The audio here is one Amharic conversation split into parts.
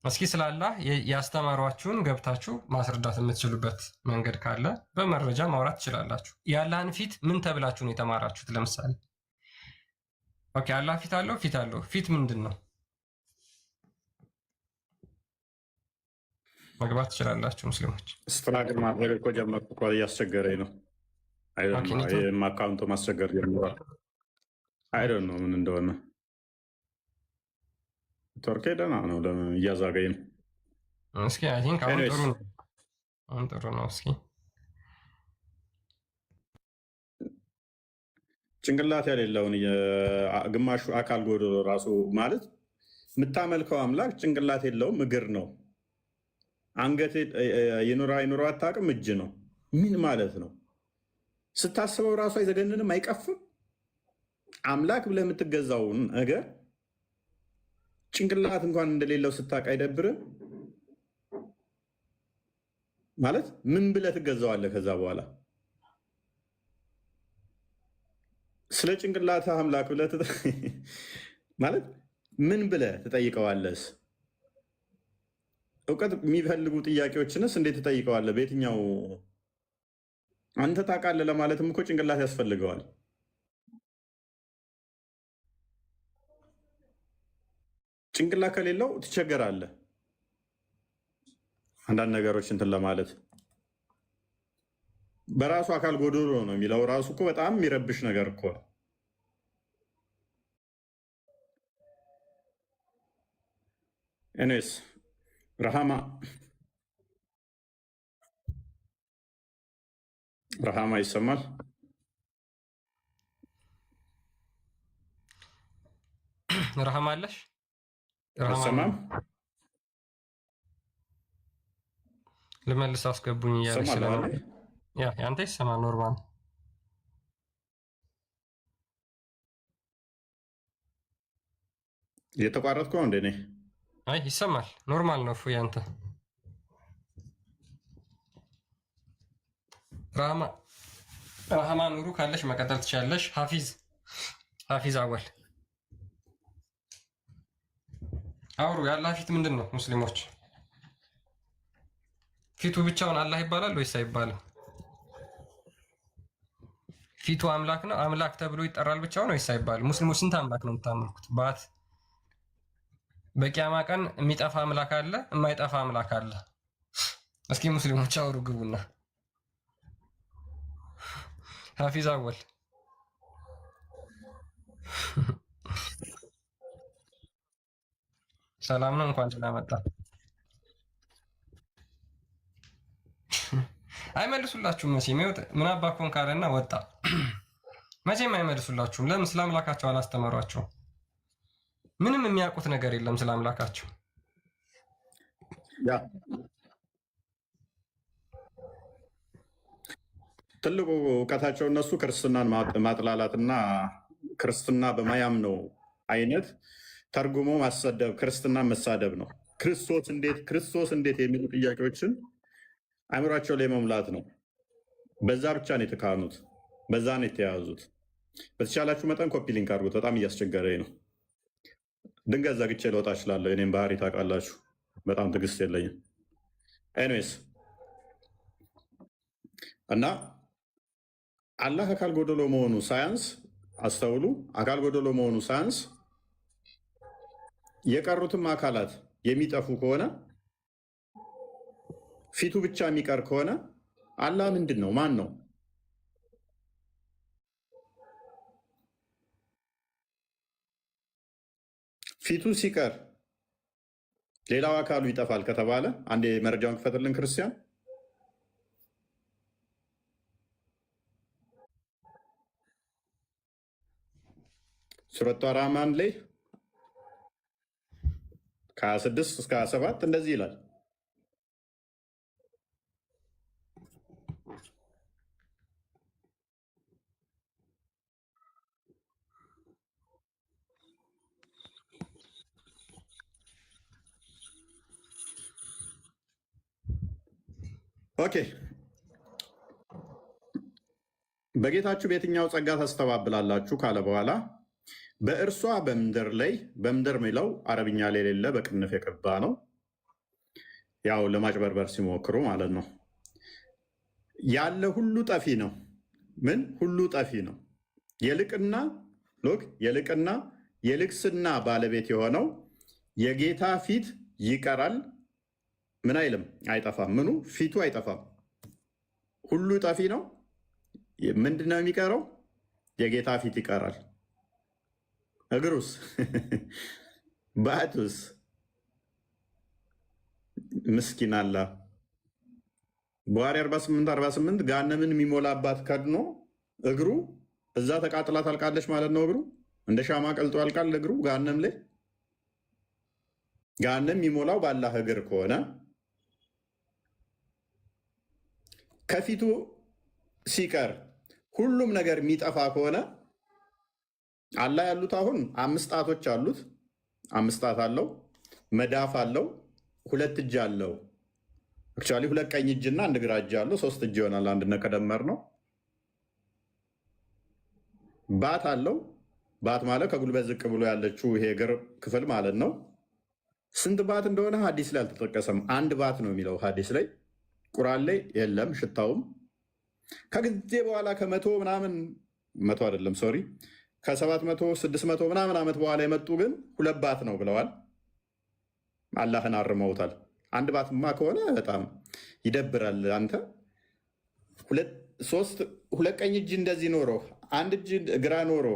እስኪ ስላላህ ያስተማሯችሁን ገብታችሁ ማስረዳት የምትችሉበት መንገድ ካለ በመረጃ ማውራት ትችላላችሁ። የአላህን ፊት ምን ተብላችሁ ነው የተማራችሁት? ለምሳሌ ኦኬ፣ አላህ ፊት አለው። ፊት ምንድን ነው? መግባት ትችላላችሁ ሙስሊሞች። ስትራግል ማድረግ እኮ ጀመርኩ እኮ እያስቸገረኝ ነው። ይህም አካውንቱ ማስቸገር ጀምሯል። አይደል ነው ምን እንደሆነ ቱርኬ ደህና ነው እያዛገኝ ነው። እስኪ አይ ቲንክ አሁን ጥሩ ነው። አሁን ጥሩ ነው። እስኪ ጭንቅላት የሌለውን ግማሹ አካል ጎደሎ ራሱ ማለት የምታመልከው አምላክ ጭንቅላት የለውም፣ እግር ነው። አንገት ይኑራ ይኑራ አታውቅም፣ እጅ ነው። ምን ማለት ነው? ስታስበው ራሱ አይዘገንንም፣ አይቀፍም? አምላክ ብለህ የምትገዛውን ነገር ጭንቅላት እንኳን እንደሌለው ስታውቅ አይደብርም? ማለት ምን ብለህ ትገዛዋለህ? ከዛ በኋላ ስለ ጭንቅላት አምላክ ብለህ ማለት ምን ብለህ ትጠይቀዋለስ? እውቀት የሚፈልጉ ጥያቄዎችንስ እንዴት ትጠይቀዋለህ? በየትኛው አንተ ታውቃለህ ለማለትም እኮ ጭንቅላት ያስፈልገዋል። ጭንቅላት ከሌለው ትቸገራለህ አንዳንድ ነገሮች እንትን ለማለት። በራሱ አካል ጎዶሎ ነው የሚለው ራሱ እኮ በጣም የሚረብሽ ነገር እኮ ነው። እኔስ ረሃማ ይሰማል? ረሃማ አለሽ? አይሰማም? ልመልስ አስገቡኝ እያለች ስለሆነ ያንተ ይሰማል። ኖርማል እየተቋረጥኩ ነው እንደ እኔ? አይ ይሰማል። ኖርማል ነው። እፎይ ያንተ ረሃማ ኑሩ ካለሽ መቀጠል ትችላለሽ። ሀፊዝ አወል አውሩ። የአላህ ፊት ምንድን ነው? ሙስሊሞች ፊቱ ብቻውን አላህ ይባላል ወይስ አይባልም? ፊቱ አምላክ ነው? አምላክ ተብሎ ይጠራል ብቻውን ወይስ አይባልም? ሙስሊሞች ስንት አምላክ ነው የምታመልኩት? በቂያማ ቀን የሚጠፋ አምላክ አለ፣ የማይጠፋ አምላክ አለ። እስኪ ሙስሊሞች አውሩ ግቡና። ሀፊዝ አወል ሰላም ነው። እንኳን ስለመጣ አይመልሱላችሁም። መቼም ምን አባኮን ካለና ወጣ። መቼም አይመልሱላችሁም። ለምን? ስለ አምላካቸው አላስተማሯቸውም። ምንም የሚያውቁት ነገር የለም ስለ አምላካቸው። ትልቁ እውቀታቸው እነሱ ክርስትናን ማጥላላትና ክርስትና በማያምነው አይነት ተርጉሞ ማሰደብ፣ ክርስትናን መሳደብ ነው። ክርስቶስ እንዴት የሚሉ ጥያቄዎችን አእምሯቸው ላይ መሙላት ነው። በዛ ብቻ ነው የተካኑት፣ በዛ ነው የተያዙት። በተቻላችሁ መጠን ኮፒ ሊንክ አድርጉት። በጣም እያስቸገረኝ ነው። ድንገት ዘግቼ ልወጣ እችላለሁ። የኔም ባህሪ ታውቃላችሁ፣ በጣም ትዕግስት የለኝም። ኤኒዌይስ እና አላህ አካል ጎደሎ መሆኑ ሳያንስ፣ አስተውሉ፣ አካል ጎደሎ መሆኑ ሳያንስ የቀሩትም አካላት የሚጠፉ ከሆነ ፊቱ ብቻ የሚቀር ከሆነ አላህ ምንድን ነው? ማን ነው? ፊቱ ሲቀር ሌላው አካሉ ይጠፋል ከተባለ አንዴ መረጃውን ክፈትልን ክርስቲያን። ሱረቱ አራህማን ላይ ከ26 እስከ 27 እንደዚህ ይላል። ኦኬ፣ በጌታችሁ በየትኛው ጸጋ ታስተባብላላችሁ ካለ በኋላ በእርሷ በምድር ላይ፣ በምድር የሚለው አረብኛ ላይ የሌለ በቅንፍ የገባ ነው። ያው ለማጭበርበር ሲሞክሩ ማለት ነው። ያለ ሁሉ ጠፊ ነው። ምን ሁሉ ጠፊ ነው? የልቅና የልቅስና ባለቤት የሆነው የጌታ ፊት ይቀራል። ምን አይልም? አይጠፋም። ምኑ? ፊቱ አይጠፋም። ሁሉ ጠፊ ነው። ምንድን ነው የሚቀረው? የጌታ ፊት ይቀራል። እግሩስ? ባቱስ? ምስኪን አላ በዋሪ 48 ገሃነምን የሚሞላባት ከድኖ እግሩ እዛ ተቃጥላ ታልቃለች ማለት ነው። እግሩ እንደ ሻማ ቀልጦ ያልቃል እግሩ ገሃነም ላይ። ገሃነም የሚሞላው ባላህ እግር ከሆነ ከፊቱ ሲቀር ሁሉም ነገር የሚጠፋ ከሆነ አላህ ያሉት አሁን 5 ጣቶች አሉት። 5 ጣት አለው፣ መዳፍ አለው፣ 2 እጅ አለው። አክቹዋሊ 2 ቀኝ እጅና 1 ግራ እጅ አለው። 3 እጅ ይሆናል አንድነት ከደመር ነው። ባት አለው። ባት ማለት ከጉልበት ዝቅ ብሎ ያለችው ይሄ እግር ክፍል ማለት ነው። ስንት ባት እንደሆነ ሀዲስ ላይ አልተጠቀሰም። 1 ባት ነው የሚለው ሀዲስ ላይ፣ ቁርአን ላይ የለም። ሽታውም ከጊዜ በኋላ ከመቶ ምናምን መቶ አይደለም ሶሪ ከ700 600 ምናምን ዓመት በኋላ የመጡ ግን 2 ባት ነው ብለዋል። አላህን አርመውታል። 1 ባትማ ከሆነ በጣም ይደብራል። አንተ 2 ቀኝ እጅ እንደዚህ ኖሮ 1 እጅ ግራ ኖሮ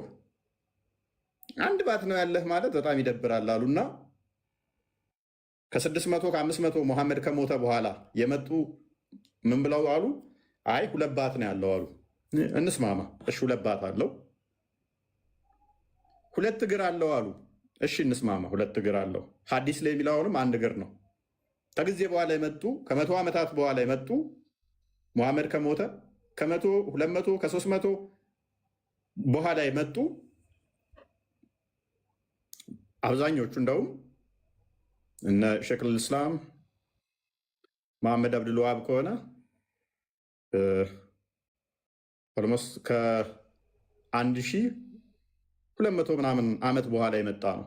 1 ባት ነው ያለህ ማለት በጣም ይደብራል አሉና ከ600 ከ500 ሙሐመድ ከሞተ በኋላ የመጡ ምን ብለው አሉ? አይ 2 ባት ነው ያለው አሉ። እንስማማ። እሺ 2 ባት አለው። 2 እግር አለው አሉ። እሺ እንስማማ። 2 እግር አለው። ሀዲስ ላይ የሚለውንም 1 እግር ነው። ከጊዜ በኋላ የመጡ ከ100 ዓመታት በኋላ የመጡ ሙሐመድ ከሞተ ከ100 200 ከ300 በኋላ የመጡ አብዛኞቹ እንደውም እነ ሸይኹል ኢስላም መሐመድ አብዱል ወሃብ ከሆነ ኦልሞስት ከ1200 ምናምን ዓመት በኋላ የመጣ ነው።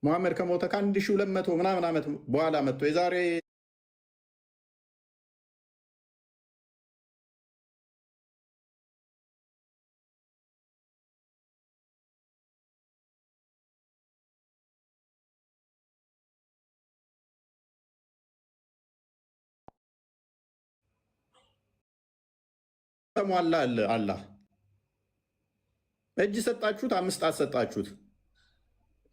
ሙሐመድ ከሞተ ከ1200 ምናምን ዓመት በኋላ መጥቶ የዛሬ ተሟላ አላህ እጅ ሰጣችሁት፣ 5 ጣት ሰጣችሁት፣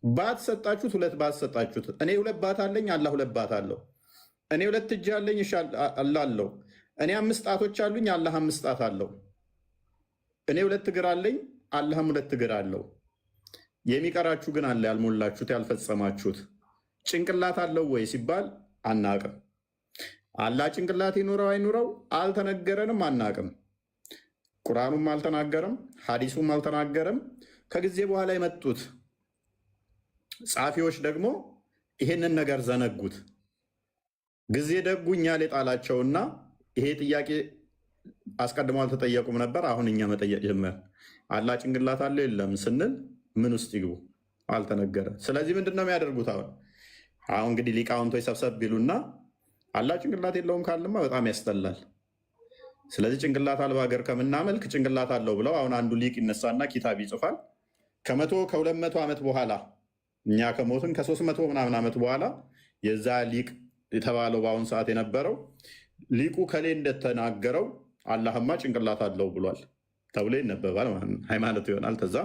ባት ሰጣችሁት፣ 2 ባት ሰጣችሁት። እኔ 2 ባት አለኝ፣ አላህ 2 ባት አለው። እኔ 2 እጅ አለኝ፣ አላህ አለው። እኔ 5 ጣቶች አሉኝ፣ አላህ 5 ጣት አለው። እኔ 2 እግር አለኝ፣ አላህም 2 እግር አለው። የሚቀራችሁ ግን አለ፣ ያልሞላችሁት፣ ያልፈጸማችሁት። ጭንቅላት አለው ወይ ሲባል አናቅም። አላህ ጭንቅላት ይኑረው አይኑረው አልተነገረንም፣ አናቅም። ቁርአኑም አልተናገረም፣ ሐዲሱም አልተናገረም። ከጊዜ በኋላ የመጡት ጻፊዎች ደግሞ ይሄንን ነገር ዘነጉት። ጊዜ ደጉ እኛ ላይ ጣላቸውና ይሄ ጥያቄ አስቀድሞ አልተጠየቁም ነበር። አሁን እኛ መጠየቅ ጀመር። አላህ ጭንቅላት አለው የለም ስንል ምን ውስጥ ይግቡ? አልተነገረም። ስለዚህ ምንድን ነው የሚያደርጉት? አሁን እንግዲህ ሊቃውንቶች ሰብሰብ ቢሉና አላህ ጭንቅላት የለውም ካልማ በጣም ያስጠላል። ስለዚህ ጭንቅላት አልባ ሀገር ከምናመልክ ጭንቅላት አለው ብለው አሁን አንዱ ሊቅ ይነሳና ኪታብ ይጽፋል። ከ100 ከ200 ዓመት በኋላ እኛ ከሞትን ከ300 ምናምን ዓመት በኋላ የዛ ሊቅ የተባለው በአሁኑ ሰዓት የነበረው ሊቁ ከሌ እንደተናገረው አላህማ ጭንቅላት አለው ብሏል ተብሎ ይነበባል። ሃይማኖት ይሆናል። ከዛ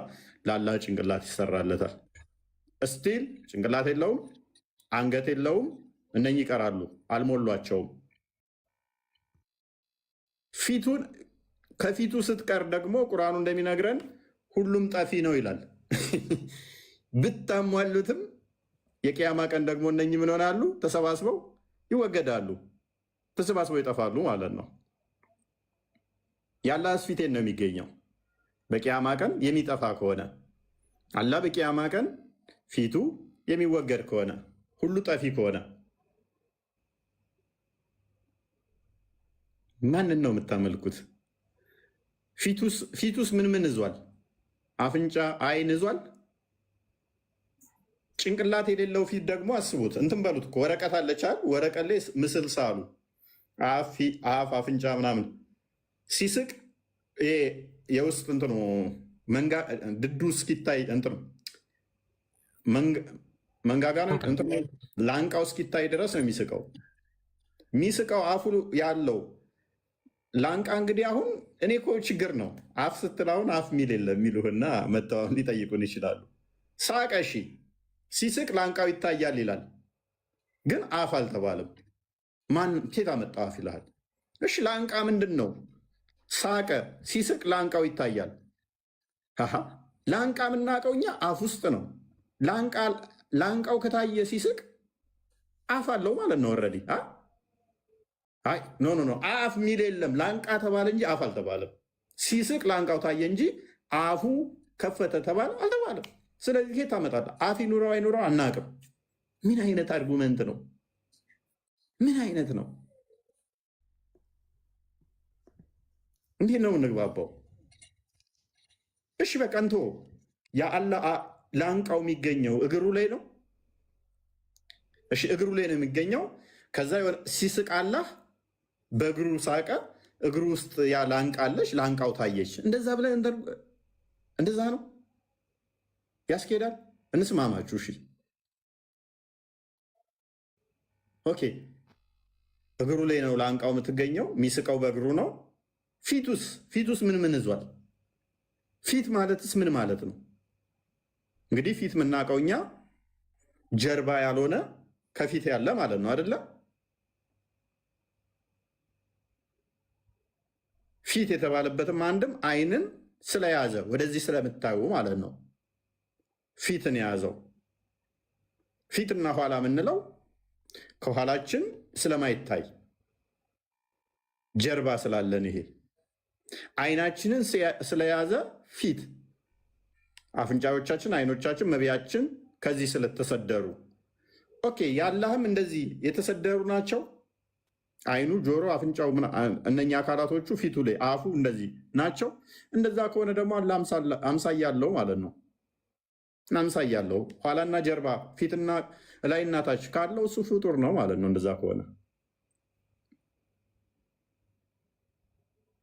ለአላህ ጭንቅላት ይሰራለታል። እስቲል ጭንቅላት የለውም፣ አንገት የለውም። እነኚህ ይቀራሉ፣ አልሞሏቸውም። ፊቱን ከፊቱ ስትቀር ደግሞ ቁርአኑ እንደሚነግረን ሁሉም ጠፊ ነው ይላል። ብታሟሉትም የቅያማ ቀን ደግሞ እነኚህ ምን ሆናሉ? ተሰባስበው ይወገዳሉ፣ ተሰባስበው ይጠፋሉ ማለት ነው። የአላህስ ፊቴን ነው የሚገኘው በቅያማ ቀን የሚጠፋ ከሆነ አላህ በቅያማ ቀን ፊቱ የሚወገድ ከሆነ ሁሉ ጠፊ ከሆነ ማንን ነው የምታመልኩት? ፊቱስ ምን ይዟል? አፍንጫ፣ አይን ይዟል? ጭንቅላት የሌለው ፊት ደግሞ አስቡት። እንትን በሉት እኮ ወረቀት አለቻል። ወረቀት ላይ ምስል ሳሉ አፍ፣ አፍንጫ ምናምን ሲስቅ የውስጥ እንትኑ ድዱ እስኪታይ እንትኑ መንጋጋ ላንቃው እስኪታይ ድረስ ነው የሚስቀው። የሚስቀው አፉ ያለው ላንቃ እንግዲህ አሁን እኔ እኮ ችግር ነው አፍ ስትል አሁን አፍ ሚል የለም የሚሉህና መተዋወቅ ሊጠይቁን ይችላሉ። ሳቀ እሺ፣ ሲስቅ ላንቃው ይታያል ይላል፣ ግን አፍ አልተባለም። ማን ኬት አመጣው አፍ ይልሃል? እሺ ላንቃ ምንድን ነው? ሳቀ፣ ሲስቅ ላንቃው ይታያል። ላንቃ የምናውቀው እኛ አፍ ውስጥ ነው። ላንቃው ከታየ ሲስቅ አፍ አለው ማለት ነው። ወረዲ አይ ኖ አፍ ሚል የለም። ላንቃ ተባለ እንጂ አፍ አልተባለም። ሲስቅ ላንቃው ታየ እንጂ አፉ ከፈተ ተባለ አልተባለም። ስለዚህ ኬት ታመጣለህ? አፍ ይኑረው አይኑረው አናውቅም። ምን አይነት አርጉመንት ነው? ምን አይነት ነው? እንዴት ነው እንግባባው? እሺ በቃ እንቶ የአላህ ላንቃው የሚገኘው እግሩ ላይ ነው። እሺ እግሩ ላይ ነው የሚገኘው። ከዛ ሲስቅ አላህ በእግሩ ሳቀ፣ እግሩ ውስጥ ያ ላንቃ አለች፣ ላንቃው ታየች። እንደዛ ብለን እንደዛ ነው ያስኬዳል? እንስማማችሁ? እሺ ኦኬ። እግሩ ላይ ነው ላንቃው የምትገኘው፣ የሚስቀው በእግሩ ነው። ፊቱስ ምን ይዟል? ፊት ማለትስ ምን ማለት ነው? እንግዲህ ፊት የምናውቀው እኛ ጀርባ ያልሆነ ከፊት ያለ ማለት ነው አይደለ? ፊት የተባለበትም አንድም አይንን ስለያዘ ወደዚህ ስለምታዩ ማለት ነው ፊትን የያዘው። ፊትና ኋላ የምንለው ከኋላችን ስለማይታይ ጀርባ ስላለን ይሄ አይናችንን ስለያዘ ፊት፣ አፍንጫዎቻችን፣ አይኖቻችን፣ መብያችን ከዚህ ስለተሰደሩ ኦኬ። ያላህም እንደዚህ የተሰደሩ ናቸው። አይኑ፣ ጆሮ፣ አፍንጫው እነኛ አካላቶቹ ፊቱ ላይ አፉ እንደዚህ ናቸው። እንደዛ ከሆነ ደግሞ አለ አምሳያ አለው ማለት ነው። አምሳያ አለው ኋላና ጀርባ ፊትና ላይና ታች ካለው እሱ ፍጡር ነው ማለት ነው። እንደዛ ከሆነ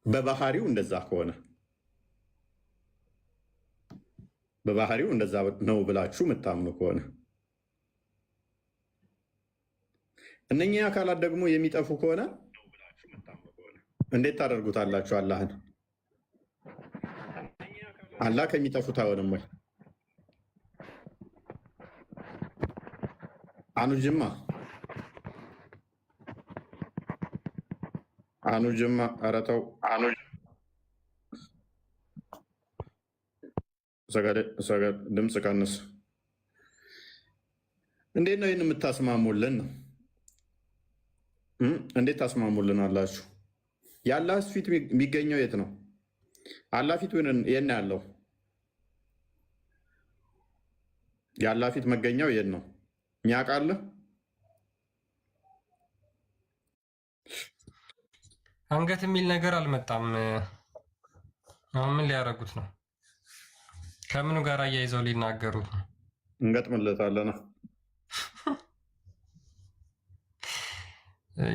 በባህሪው እንደዛ ከሆነ በባህሪው እንደዛ ነው ብላችሁ የምታምኑ ከሆነ እነኚህ አካላት ደግሞ የሚጠፉ ከሆነ እንዴት ታደርጉታላችሁ? አላህን አላህ ከሚጠፉት አይሆንም ወይ? አኑጅማ ኧረ ተው ድምፅ ቀንስ። እንዴት ነው ይህን የምታስማሙልን ነው? እንዴት ታስማሙልን አላችሁ? የአላህ ፊት የሚገኘው የት ነው? አላህ ፊት የት ነው ያለው? የአላህ ፊት መገኛው የት ነው? የሚያውቃለህ? አንገት የሚል ነገር አልመጣም። አሁን ምን ሊያደርጉት ነው? ከምኑ ጋር አያይዘው ሊናገሩት ነው? እንገጥምለታለን።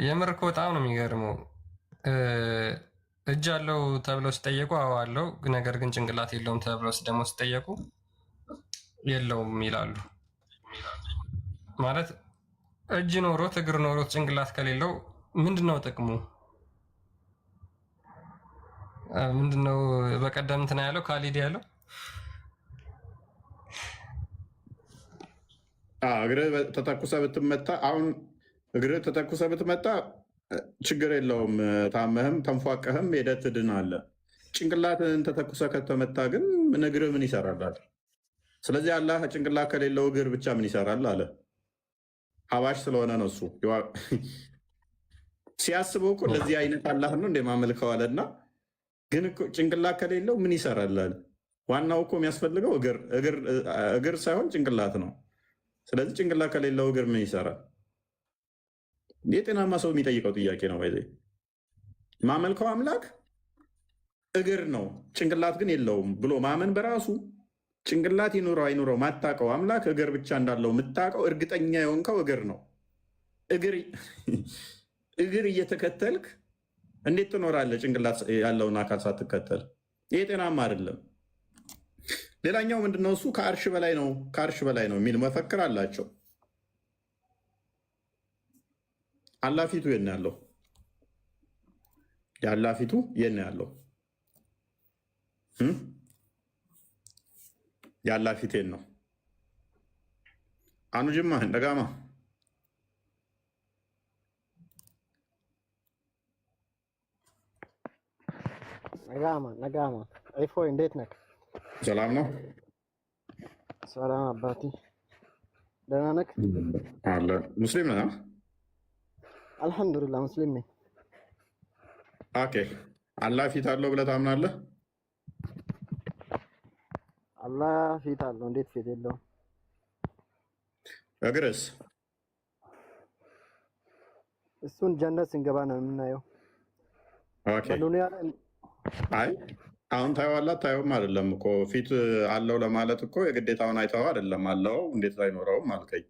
የምር እኮ በጣም ነው የሚገርመው። እጅ አለው ተብለው ሲጠየቁ አዎ አለው፣ ነገር ግን ጭንቅላት የለውም ተብለው ደግሞ ሲጠየቁ የለውም ይላሉ። ማለት እጅ ኖሮት እግር ኖሮት ጭንቅላት ከሌለው ምንድነው ጥቅሙ? ምንድነው? በቀደም እንትን ያለው ካሊድ ያለው እግርህ ተተኩሰ ብትመታ፣ አሁን እግርህ ተተኩሰ ብትመታ ችግር የለውም። ታመህም ተንፏቀህም ሄደህ ትድናለህ። ጭንቅላትህን ተተኩሰ ከተመታ ግን እግርህ ምን ይሰራል? ስለዚህ አላህ ጭንቅላት ከሌለው እግር ብቻ ምን ይሰራል አለ። ሀባሽ ስለሆነ ነው እሱ። ሲያስበው እኮ እንደዚህ አይነት አላህ ነው እንደ ማመልከው አለና፣ ግን ጭንቅላት ከሌለው ምን ይሰራል አለ። ዋናው እኮ የሚያስፈልገው እግር ሳይሆን ጭንቅላት ነው። ስለዚህ ጭንቅላት ከሌለው እግር ምን ይሰራል? የጤናማ ሰው የሚጠይቀው ጥያቄ ነው። ማመልከው አምላክ እግር ነው ጭንቅላት ግን የለውም ብሎ ማመን በራሱ ጭንቅላት ይኑረው አይኑረው ማታቀው አምላክ እግር ብቻ እንዳለው የምታቀው እርግጠኛ የሆንከው እግር ነው። እግር እየተከተልክ እንዴት ትኖራለህ? ጭንቅላት ያለውን አካል ሳትከተል። ይሄ ጤናማ አይደለም። ሌላኛው ምንድነው? እሱ ከአርሽ በላይ ነው፣ ከአርሽ በላይ ነው የሚል መፈክር አላቸው። አላህ ፊቱ የት ነው ያለው? የአላህ ፊቱ የት ነው ያለው? የአላህ ፊት የት ነው? አኑ ጅማ እንደጋማ ነጋማ አይፎይ እንዴት ነህ? ሰላም ነው። ሰላም አባቴ ደህና ነህ? አለ ሙስሊም ነህ? አልሐምዱሊላህ ሙስሊም ነኝ። ኦኬ አላህ ፊት አለው ብለህ ታምናለህ? አላህ ፊት አለው። እንዴት ፊት የለውም? እግርስ? እሱን ጀነት ስንገባ ነው የምናየው። ኦኬ በዱንያ አይ አሁን ታየዋለህ አታየውም አይደለም እኮ ፊት አለው ለማለት እኮ የግዴታውን አይተኸው አይደለም። አለው እንዴት አይኖረውም አልከኝ።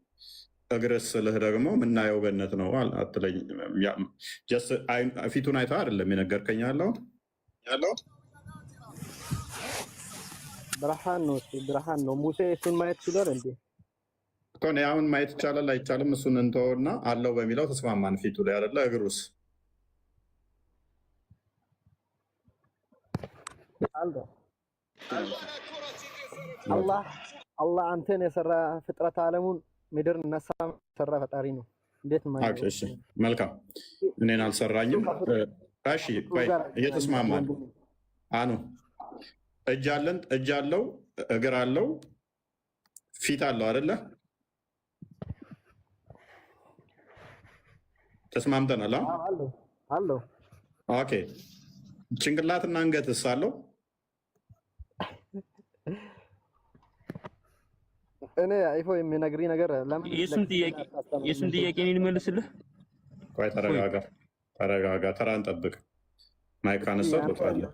እግርስ ስልህ ደግሞ የምናየው ገነት ነው አትለኝ። ፊቱን አይተኸው አይደለም የነገርከኝ ያለው ብርሃን ነው። እሱ ብርሃን ነው። ሙሴ እሱን ማየት ችሏል እንዴ? እኮ እኔ አሁን ማየት ይቻላል አይቻልም እሱን እንተውና አለው በሚለው ተስማማን። ፊቱ ላይ አይደለ? እግሩስ? አላህ አንተን የሰራ ፍጥረት ዓለሙን ምድር ነሳ ሰራ ፈጣሪ ነው። እንዴት ማለት እሺ መልካም እኔን አልሰራኝም። እሺ እየተስማማን አኑ እጅ አለው እግር አለው ፊት አለው አይደለ? ተስማምተናል አለው። ኦኬ ጭንቅላትና አንገትስ አለው? እኔ አይፎ የሚነግሪ ነገር ለምን የሱን ጥያቄ እኔን መልስልህ። ቆይ ተረጋጋ፣ ተራን ጠብቅ። ማይክ አነሳው ትወጣለህ።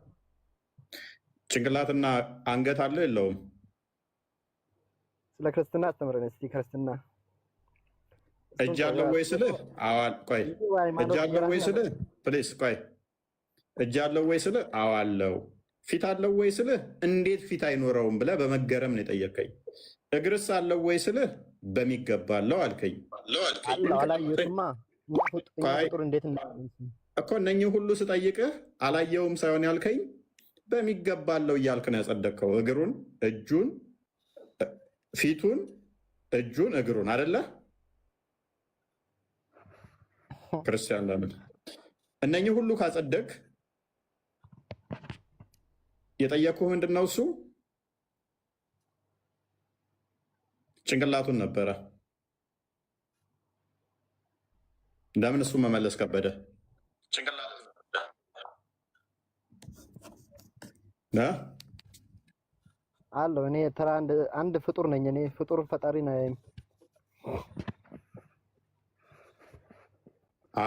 ጭንቅላትና አንገት አለው የለውም? ስለ ክርስትና አስተምረን እስቲ። ክርስትና እጅ አለው ወይ ስልህ ቆይ እጅ አለው ወይ ስልህ ፕሊስ ቆይ እጅ አለው ወይ ስልህ አለው። ፊት አለው ወይ ስልህ እንዴት ፊት አይኖረውም ብለህ በመገረም ነው የጠየቀኝ። እግርስ አለው ወይ ስልህ በሚገባ አለው አልከኝ እኮ። እነኚህ ሁሉ ስጠይቅህ አላየውም ሳይሆን ያልከኝ በሚገባ አለው እያልክ ነው ያጸደቅከው። እግሩን፣ እጁን፣ ፊቱን፣ እጁን፣ እግሩን አይደለ? ክርስቲያን ለምን እነኚህ ሁሉ ካጸደቅ የጠየኩህ ምንድን ነው? እሱ ጭንቅላቱን ነበረ። እንደምን እሱ መመለስ ከበደ? አለው። እኔ ተራ አንድ ፍጡር ነኝ። እኔ ፍጡር ፈጣሪ ነኝ።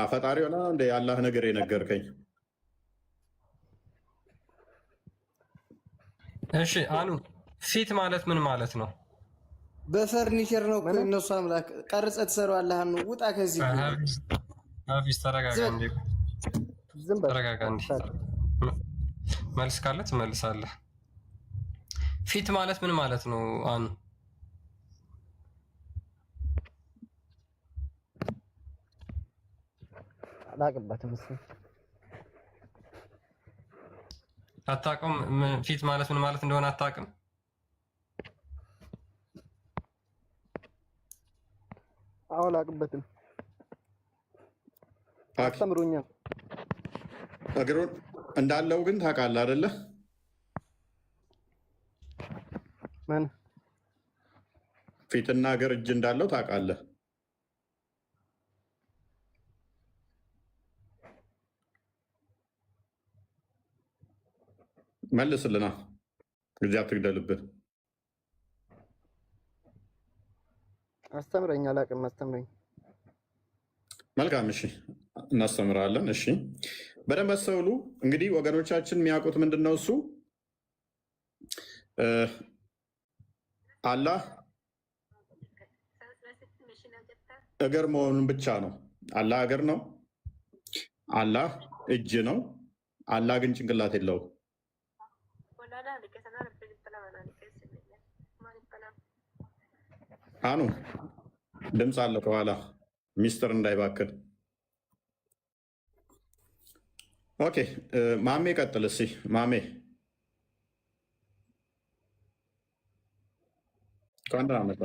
ፈጣሪ ሆነ እንደ የአላህ ነገር የነገርከኝ። እሺ አኑ ፊት ማለት ምን ማለት ነው? በፈርኒቸር ነው እነሱ አምላክ ቀርጸህ ትሰራዋለህ። አኑ ውጣ ከዚህ ሀፊዝ ተረጋጋ እንዴ፣ ተረጋጋ እንዴ። መልስ ካለ ትመልሳለህ። ፊት ማለት ምን ማለት ነው አኑ? አላቅበትም። አታውቅም? ፊት ማለት ምን ማለት እንደሆነ አታውቅም? አላቅበትም። አስተምሩኛል። እግሩን እንዳለው ግን ታውቃለህ አይደለ? ምን ፊትና እግር እጅ እንዳለው ታውቃለህ? መልስልና ጊዜ አትግደልብን። አስተምረኝ። አላውቅም፣ አስተምረኝ። መልካም እሺ፣ እናስተምራለን። እሺ በደንብ አስተውሉ። እንግዲህ ወገኖቻችን የሚያውቁት ምንድን ነው? እሱ አላህ እግር መሆኑን ብቻ ነው። አላህ እግር ነው። አላህ እጅ ነው። አላህ ግን ጭንቅላት የለውም። አኑ ድምፅ አለ ከኋላ ሚስጥር እንዳይባክን። ኦኬ ማሜ ቀጥል እስኪ ማሜ። ከአንድ መጣ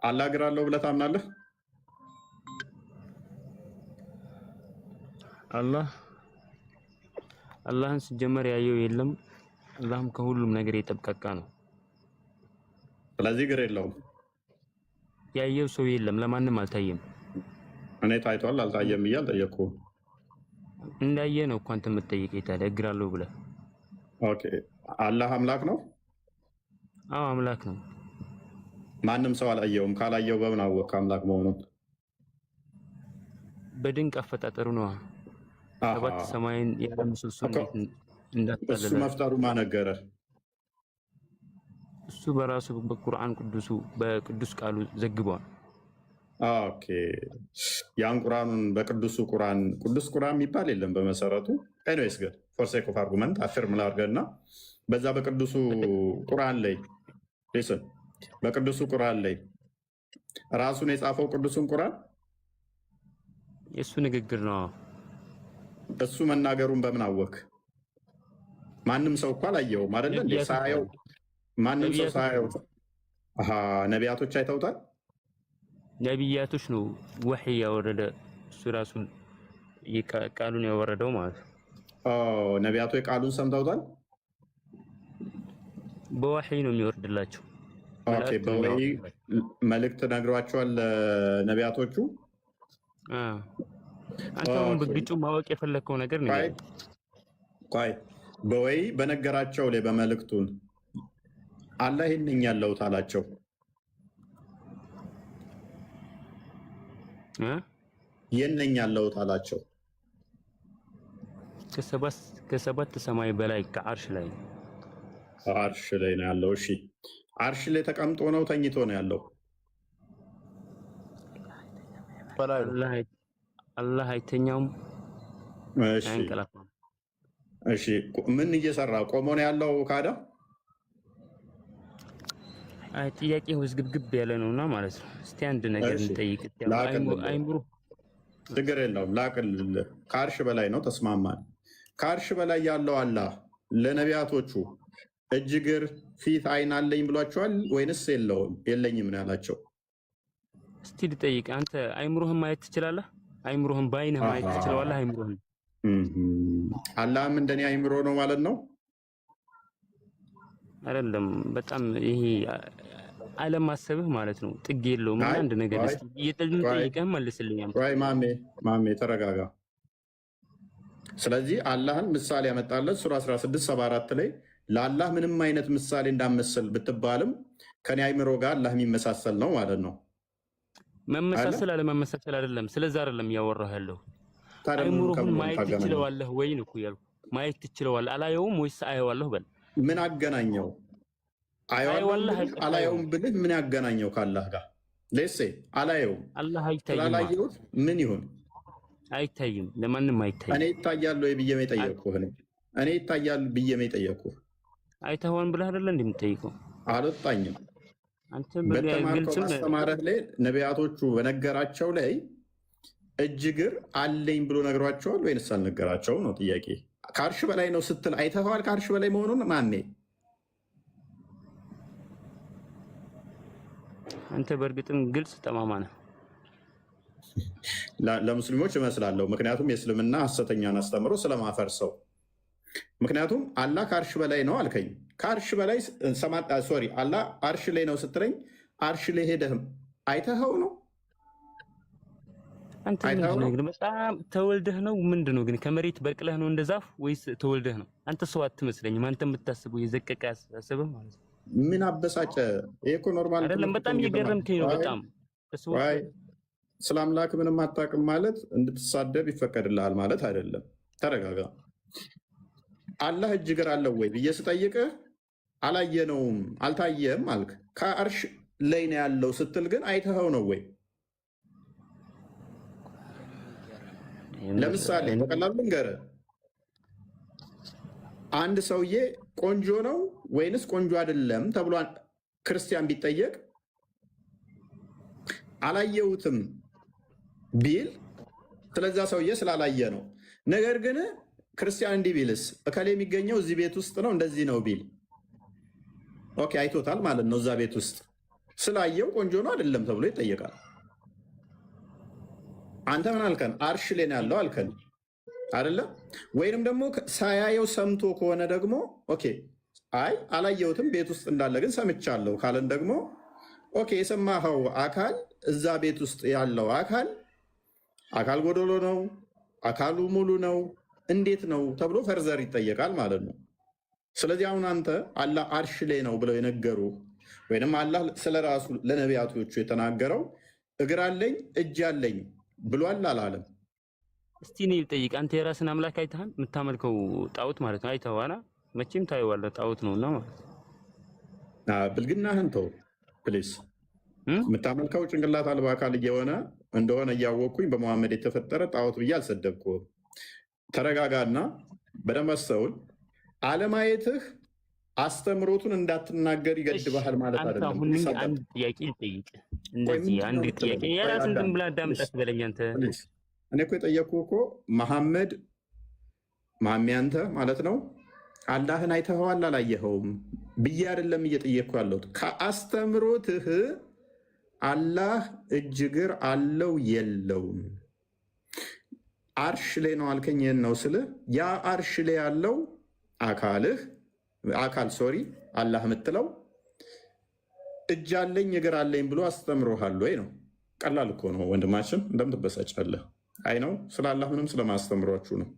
አላህ እግር አለው ብለህ ታምናለህ? አላህን ሲጀመር ያየው የለም። አላህም ከሁሉም ነገር የተብቃቃ ነው። ስለዚህ እግር የለውም። ያየው ሰው የለም፣ ለማንም አልታየም። እኔ ታይቷል አልታየም እያል ጠየቅኩህ። እንዳየ ነው እኮ አንተ የምትጠይቀኝ። ታዲያ እግር አለው ብለህ። ኦኬ አላህ አምላክ ነው? አዎ አምላክ ነው። ማንም ሰው አላየውም። ካላየው በምን አወቅህ አምላክ መሆኑን? በድንቅ አፈጣጠሩ ነው። ሰባት ሰማይን ያለ ምሰሶ እንዳታለለ እሱ መፍጠሩ ማን ነገረህ? እሱ በራሱ በቁርአን በቅዱስ ቃሉ ዘግቧል። ኦኬ ያን ቁርአኑን በቅዱስ ቁርአን የሚባል የለም በመሰረቱ። ኤኒዌይስ ግን ፎር ሴክ ኦፍ አርጉመንት አፍርም ላድርገና በዛ በቅዱሱ ቁርአን ላይ ሊስን በቅዱሱ ቁርአን ላይ ራሱን የጻፈው ቅዱሱን ቁርአን የእሱ ንግግር ነው። እሱ መናገሩን በምን አወክ? ማንም ሰው እኮ አላየውም አይደለ እንዴ? ሳያየው ማንም ሰው ሳያየው ነቢያቶች አይተውታል። ነቢያቶች ነው ወህይ ያወረደ እሱ ራሱ ቃሉን ያወረደው ማለት ነው። ነቢያቶች ቃሉን ሰምተውታል። በወህይ ነው የሚወርድላቸው። ኦኬ በወህይ መልእክት ነግሯቸዋል ነቢያቶቹ። አንተ አሁን በግልጹ ማወቅ የፈለከው ነገር ነው። ቆይ በወህይ በነገራቸው ላይ በመልእክቱን አላህ ይህንኝ ያለውት አላቸው። የነኝ ያለውት አላቸው። ከሰባት ሰማይ በላይ ከአርሽ ላይ አርሽ ላይ ነው ያለው። እሺ አርሽ ላይ ተቀምጦ ነው ተኝቶ ነው ያለው? አላህ አይተኛውም። እሺ ምን እየሰራ ቆሞ ነው ያለው? ካዳ ጥያቄ ውዝግብግብ ያለ ነውና ማለት ነው። እስቲ አንድ ነገር እንጠይቅ። አይምሩ ችግር የለውም ላቅልልህ። ከአርሽ በላይ ነው ተስማማን። ከአርሽ በላይ ያለው አላህ ለነቢያቶቹ እጅ፣ እግር፣ ፊት፣ አይን አለኝ ብሏቸዋል ወይንስ የለኝም ነው ያላቸው? እስቲ ልጠይቅ። አንተ አይምሮህን ማየት ትችላለህ? አይምሮህን በአይንህ ማየት ትችላለህ? አይምሮህን አላህም እንደኔ አይምሮ ነው ማለት ነው? አይደለም። በጣም ይሄ አለማሰብህ ማለት ነው። ጥግ የለውም። አንድ ነገር እስቲ እየጠየቀህ መልስልኝ። ወይ ማሜ ተረጋጋ። ስለዚህ አላህን ምሳሌ ያመጣለት ሱራ 16:74 ላይ ለአላህ ምንም አይነት ምሳሌ እንዳመሰል ብትባልም ከኔ አይምሮ ጋር አላህ የሚመሳሰል ነው ማለት ነው። መመሳሰል አለመመሳሰል አይደለም። ስለዚህ አይደለም እያወራሁ ያለው። አይምሮህን ማየት ትችለዋለህ ወይ ነው ያልኩህ። ማየት ትችለዋለህ አላየውም ወይስ አየዋለሁ በል። ምን አገናኘው? አላየውም ብልህ ምን ያገናኘው ከአላህ ጋር? ሌሴ አላየውም አላህ አይታይም። አላየሁት ምን ይሁን? አይታይም። ለማንም አይታይም። እኔ ይታያል ወይ ብዬ የጠየቅኩህ እኔ ይታያል ብዬ የጠየቅኩህ አይተኸዋን ብለህ አይደለ እንደምትጠይቀው? አልወጣኝም። አንተ በተማርከው ማስተማረህ ላይ ነቢያቶቹ በነገራቸው ላይ እጅ፣ እግር አለኝ ብሎ ነግሯቸዋል ወይንስ አልነገራቸውም ነው ጥያቄ። ከአርሽ በላይ ነው ስትል አይተኸዋል ከአርሽ በላይ መሆኑን? ማሜ አንተ በእርግጥም ግልጽ ጠማማ ነህ። ለሙስሊሞች እመስላለሁ፣ ምክንያቱም የእስልምና ሐሰተኛን አስተምሮ ስለማፈርሰው። ምክንያቱም አላህ ከአርሽ በላይ ነው አልከኝ። ከአርሽ በላይ ሶሪ አላህ አርሽ ላይ ነው ስትለኝ አርሽ ላይ ሄደህም አይተኸው ነው? አንተ ምንድነው ግን በጣም ተወልደህ ነው? ምንድነው ግን ከመሬት በቅለህ ነው እንደ ዛፍ ወይስ ተወልደህ ነው? አንተ ሰው አትመስለኝም። አንተ የምታስበው የዘቀቀ አስተሳሰብ ማለት ነው። ምን አበሳጨ? ይሄ እኮ ኖርማል አይደለም። በጣም እየገረምከኝ ነው። በጣም ስለ አምላክ ምንም አታውቅም ማለት እንድትሳደብ ይፈቀድልሃል ማለት አይደለም። ተረጋጋ። አላህ እጅ እግር አለው ወይ ብዬ ስጠይቅህ አላየነውም አልታየም አልክ። ከአርሽ ላይ ነው ያለው ስትል ግን አይተኸው ነው ወይ? ለምሳሌ በቀላሉ ልንገርህ፣ አንድ ሰውዬ ቆንጆ ነው ወይንስ ቆንጆ አይደለም ተብሎ ክርስቲያን ቢጠየቅ አላየሁትም ቢል ስለዛ ሰውዬ ስላላየ ነው። ነገር ግን ክርስቲያን እንዲህ ቢልስ እከሌ የሚገኘው እዚህ ቤት ውስጥ ነው እንደዚህ ነው ቢል ኦኬ አይቶታል ማለት ነው። እዛ ቤት ውስጥ ስላየው ቆንጆ ነው አይደለም ተብሎ ይጠየቃል። አንተ ምን አልከን? አርሽ ላይ ነው ያለው አልከን አይደለ? ወይንም ደግሞ ሳያየው ሰምቶ ከሆነ ደግሞ ኦኬ አይ አላየሁትም ቤት ውስጥ እንዳለ ግን ሰምቻለሁ ካለን ደግሞ ኦኬ የሰማኸው አካል እዛ ቤት ውስጥ ያለው አካል ጎደሎ ነው፣ አካሉ ሙሉ ነው፣ እንዴት ነው ተብሎ ፈርዘር ይጠየቃል ማለት ነው። ስለዚህ አሁን አንተ አላህ አርሽ ላይ ነው ብለው የነገሩ ወይንም አላህ ስለራሱ ለነቢያቶቹ የተናገረው እግር አለኝ እጅ አለኝ ብሏል አላለም? እስቲ እኔ ልጠይቅ፣ አንተ የራስን አምላክ አይተሃል? የምታመልከው ጣዖት ማለት ነው አይተዋና? መቼም ታየዋለህ፣ ጣዖት ነውና ማለት ብልግናህን ተው ፕሊስ። የምታመልከው ጭንቅላት አልባ አካል እየሆነ እንደሆነ እያወቅኩኝ በመሐመድ የተፈጠረ ጣዖት ብዬ አልሰደብኩም። ተረጋጋና በደንብ አስተውል። አለማየትህ አስተምሮቱን እንዳትናገር ይገድብሃል ማለት አይደለም። አሁን አንድ ጥያቄ ልጠይቅ፣ እንደዚህ አንድ ጥያቄ የራስን ዝም ብለህ አዳምጠህ በለኝ አንተ። እኔ እኮ የጠየቅኩህ እኮ መሐመድ አንተ ማለት ነው አላህን አይተኸዋል አላየኸውም ብዬ አይደለም እየጠየቅኩ ያለሁት። ከአስተምሮትህ አላህ እጅ እግር አለው የለውም? አርሽ ላይ ነው አልከኝ። ይህን ነው ስልህ ያ አርሽ ላይ ያለው አላህ የምትለው እጅ አለኝ እግር አለኝ ብሎ አስተምሮሃል ወይ ነው? ቀላል እኮ ነው ወንድማችን፣ እንደምትበሳጫለህ። አይ ነው ስለ አላህ ምንም ስለማስተምሯችሁ ነው።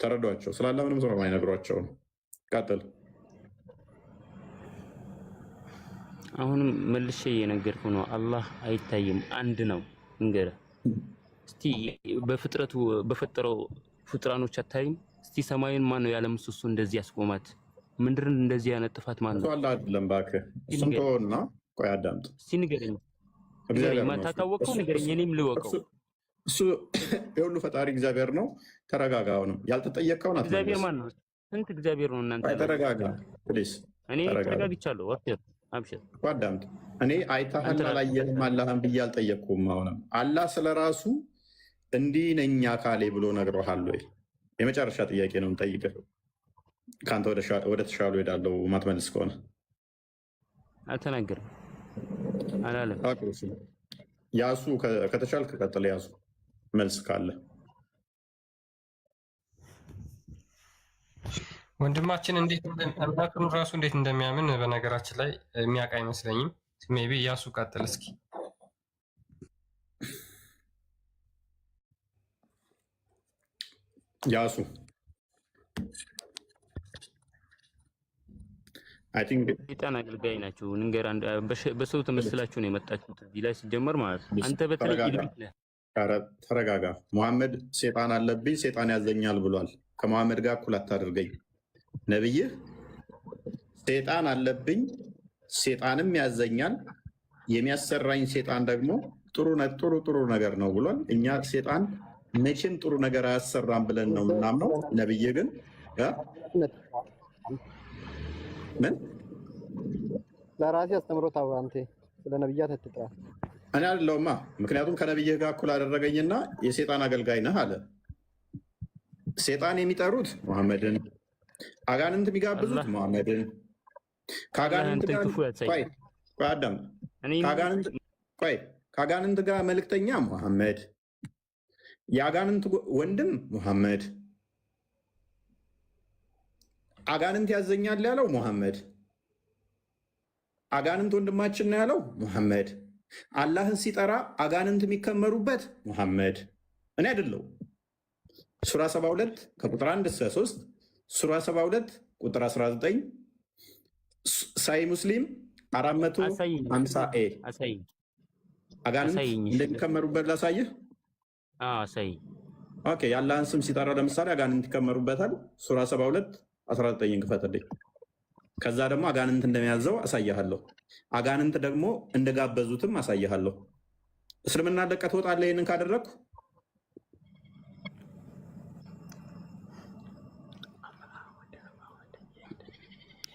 ተረዷቸው። ስለ አላህ ምንም ስለማይነግሯቸው ነው። ቀጥል። አሁንም መልሼ እየነገርኩ ነው። አላህ አይታይም፣ አንድ ነው። እንገረ እስቲ በፈጠረው ፍጥራኖች አታይም? እስቲ ሰማይን ማን ነው ያለ ምሰሶ እንደዚህ ያስቆማት? ምድርን እንደዚህ ያነጥፋት ማን ነው? አላህ አይደለም እባክህ። እሱን ተወውና ቆይ አዳምጥ። እስቲ ንገረኝ። ማታውቀው ንገረኝ፣ እኔም ልወቀው። እሱ የሁሉ ፈጣሪ እግዚአብሔር ነው። ተረጋጋ። አሁንም ያልተጠየቀውን እግዚአብሔር ማን ነው? ስንት እግዚአብሔር ነው እናንተ? ተረጋጋ ፕሊዝ። እኔ ተረጋግቻለሁ። አብሽር አዳምጥ። እኔ አይተሃል አላየህም አላህን ብዬ አልጠየቅኩም። አሁንም አላህ ስለራሱ እንዲህ ነኝ አካሌ ብሎ ነግሮሃል ወይ? የመጨረሻ ጥያቄ ነው የምጠይቅህ። ከአንተ ወደ ተሻሉ ሄዳለው ማትመልስ ከሆነ አልተናገርም አላለም። ያሱ ከተቻልክ ቀጥል። ያሱ መልስ ካለ ወንድማችን እንዴት እምነቱን ራሱ እንዴት እንደሚያምን በነገራችን ላይ የሚያውቅ አይመስለኝም። ሜይ ቢ ያሱ ቀጥል እስኪ። ያሱ ሴጣን አገልጋይ ናቸው። ንገር፣ በሰው ተመስላችሁ ነው የመጣችሁት እዚህ ላይ ሲጀመር ማለት ነው። አንተ በተለይ ልብት ነህ። ተረጋጋ። ሙሐመድ ሴጣን አለብኝ ሴጣን ያዘኛል ብሏል። ከሙሐመድ ጋር እኩል አታድርገኝ። ነብይህ ሴጣን አለብኝ ሴጣንም ያዘኛል የሚያሰራኝ ሴጣን ደግሞ ጥሩ ነገር ነው ብሏል። እኛ ሴጣን መቼም ጥሩ ነገር አያሰራም ብለን ነው የምናምነው። ነብይህ ግን ምን ለራሴ አስተምሮት አንተ ስለ ነብያት አትጥራ። እኔ አይደለሁማ። ምክንያቱም ከነብይህ ጋር እኩል አደረገኝና የሴጣን አገልጋይ ነህ አለ። ሴጣን የሚጠሩት ሙሐመድን፣ አጋንንት የሚጋብዙት ሙሐመድን። ከአጋንንት ጋር መልእክተኛ ሙሐመድ፣ የአጋንንት ወንድም ሙሐመድ፣ አጋንንት ያዘኛል ያለው ሙሐመድ፣ አጋንንት ወንድማችን ነው ያለው ሙሐመድ፣ አላህን ሲጠራ አጋንንት የሚከመሩበት ሙሐመድ፣ እኔ አይደለሁ። ሱራ 72 ከቁጥር 1 እስከ 3፣ ሱራ 72 ቁጥር 19፣ ሳይ ሙስሊም 450 አጋንንት እንደሚከመሩበት ላሳይህ። አሳይ። ኦኬ፣ የአላህን ስም ሲጠራ ለምሳሌ አጋንንት ይከመሩበታል። ሱራ 72 19 ክፈትልኝ። ከዛ ደግሞ አጋንንት እንደሚያዘው አሳያለሁ። አጋንንት ደግሞ እንደጋበዙትም አሳያለሁ። እስልምና ለቀህ ትወጣለህ ይህንን ካደረግኩ?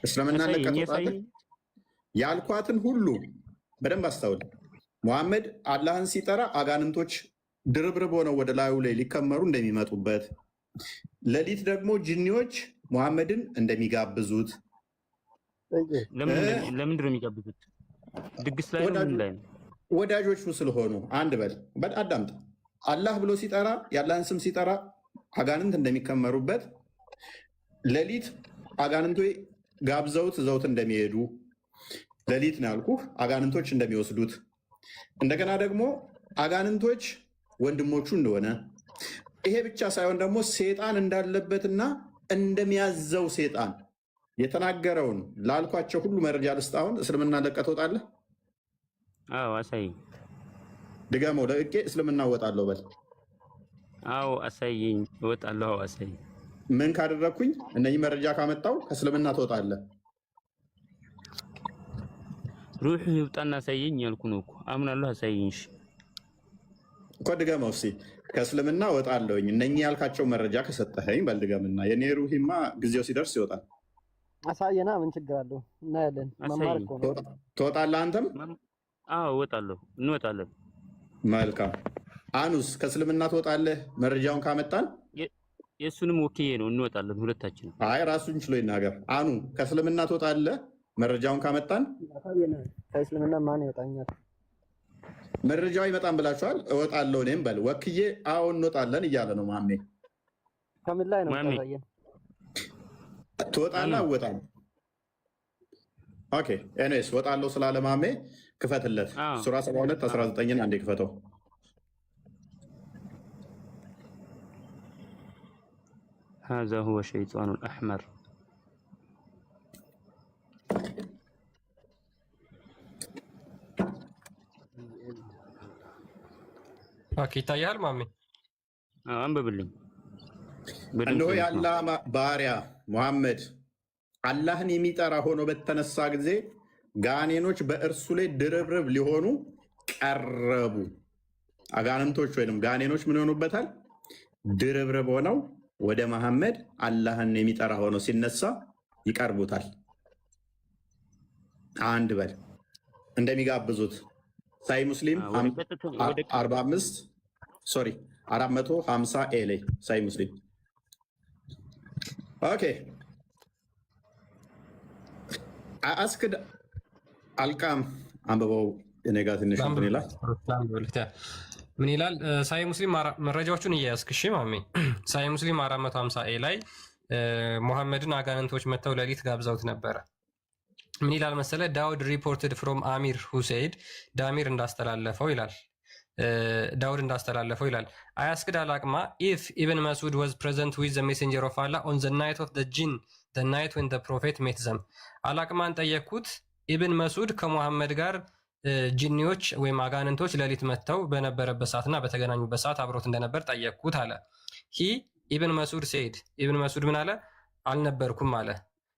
እስልምና ለቀህ ትወጣለህ? ያልኳትን ሁሉ በደንብ አስተውል። ሙሐመድ አላህን ሲጠራ አጋንንቶች ድርብርብ ሆነው ወደ ላዩ ላይ ሊከመሩ እንደሚመጡበት፣ ሌሊት ደግሞ ጅኒዎች ሙሐመድን እንደሚጋብዙት። ለምንድን ነው የሚጋብዙት? ድግስ ላይ ነው? ምን ላይ ነው? ወዳጆቹ ስለሆኑ። አንድ በል አዳምጥ። አላህ ብሎ ሲጠራ የአላህን ስም ሲጠራ አጋንንት እንደሚከመሩበት፣ ሌሊት አጋንንቶች ጋብዘውት ዘውት እንደሚሄዱ፣ ሌሊት ነው ያልኩህ፣ አጋንንቶች እንደሚወስዱት፣ እንደገና ደግሞ አጋንንቶች ወንድሞቹ እንደሆነ፣ ይሄ ብቻ ሳይሆን ደግሞ ሴጣን እንዳለበትና እንደሚያዘው ሴጣን የተናገረውን ላልኳቸው ሁሉ መረጃ ልስጥ። አሁን እስልምና ለቀህ ትወጣለህ? አዎ አሳይ። ድገመው። ለቄ እስልምና እወጣለሁ በል። አዎ አሳይኝ። እወጣለሁ። አዎ አሳይ። ምን ካደረግኩኝ? እነዚህ መረጃ ካመጣው ከእስልምና ትወጣለህ። ሩህ ይውጣና አሳይኝ ያልኩ ነው እኮ። አምናለሁ። አሳይኝ። እሺ እኮ ድገመው እስኪ። ከእስልምና እወጣለሁኝ እነኚህ ያልካቸው መረጃ ከሰጠኸኝ በል ድገምና። የኔ ሩሂማ ጊዜው ሲደርስ ይወጣል። አሳየና። ምን ችግር አለው? እናያለን። መማር እኮ ነው። ትወጣለህ አንተም? አዎ እወጣለሁ። እንወጣለን። መልካም። አኑስ ከእስልምና ትወጣለህ መረጃውን ካመጣን? የእሱንም ወክዬ ነው። እንወጣለን ሁለታችንም። አይ ራሱን ችሎ ይናገር። አኑ ከእስልምና ትወጣለህ መረጃውን ካመጣን? ከእስልምና ማን ይወጣኛል? መረጃው ይመጣን ብላችኋል። እወጣለሁ እኔም በል ወክዬ። አዎ እንወጣለን እያለ ነው ማሜ። ከምን ላይ ነው ታሳየን? ትወጣለህ? እወጣለሁ። ኦኬ ኤኒዌይስ እወጣለሁ ስላለ ማሜ ክፈትለት። ሱራ 72 19ን አንዴ ክፈተው። هذا هو الشيطان الأحمر ኦኬ ይታያል ማሜ? አንብብልኝ። እነሆ የአላህ ባሪያ ሙሐመድ አላህን የሚጠራ ሆኖ በተነሳ ጊዜ ጋኔኖች በእርሱ ላይ ድርብርብ ሊሆኑ ቀረቡ። አጋንንቶች ወይም ጋኔኖች ምን ይሆኑበታል? ድርብርብ ሆነው ወደ መሐመድ አላህን የሚጠራ ሆኖ ሲነሳ ይቀርቡታል። አንድ በል እንደሚጋብዙት ሳይ ሙስሊም 450 ኤ ላይ ሳይ ሙስሊም። ኦኬ አስክድ አልቃም አንብበው። የኔጋ ትንሽ ይላል። ምን ይላል? ሳይ ሙስሊም መረጃዎቹን እያያዝክ እሺ ማሜ። ሳይ ሙስሊም 450 ኤ ላይ ሙሐመድን አጋንንቶች መጥተው ሌሊት ጋብዘውት ነበረ። ምን ይላል መሰለ? ዳውድ ሪፖርትድ ፍሮም አሚር ሁሴይድ ዳሚር እንዳስተላለፈው ይላል። ዳውድ እንዳስተላለፈው ይላል። አያስክድ አላቅማ ኢፍ ኢብን መስዑድ ዋዝ ፕሬዘንት ዊዝ ዘ ሜሴንጀር ኦፍ አላህ ኦን ዘ ናይት ኦፍ ዘ ጂን ዘ ናይት ዌን ዘ ፕሮፌት ሜት ዘም። አላቅማን ጠየቅኩት። ኢብን መስዑድ ከሙሐመድ ጋር ጂኒዎች ወይም አጋንንቶች ሌሊት መጥተው በነበረበት ሰዓትና በተገናኙበት ሰዓት አብሮት እንደነበር ጠየቅኩት አለ። ሂ ኢብን መስዑድ ሴድ ኢብን መስዑድ ምን አለ? አልነበርኩም አለ።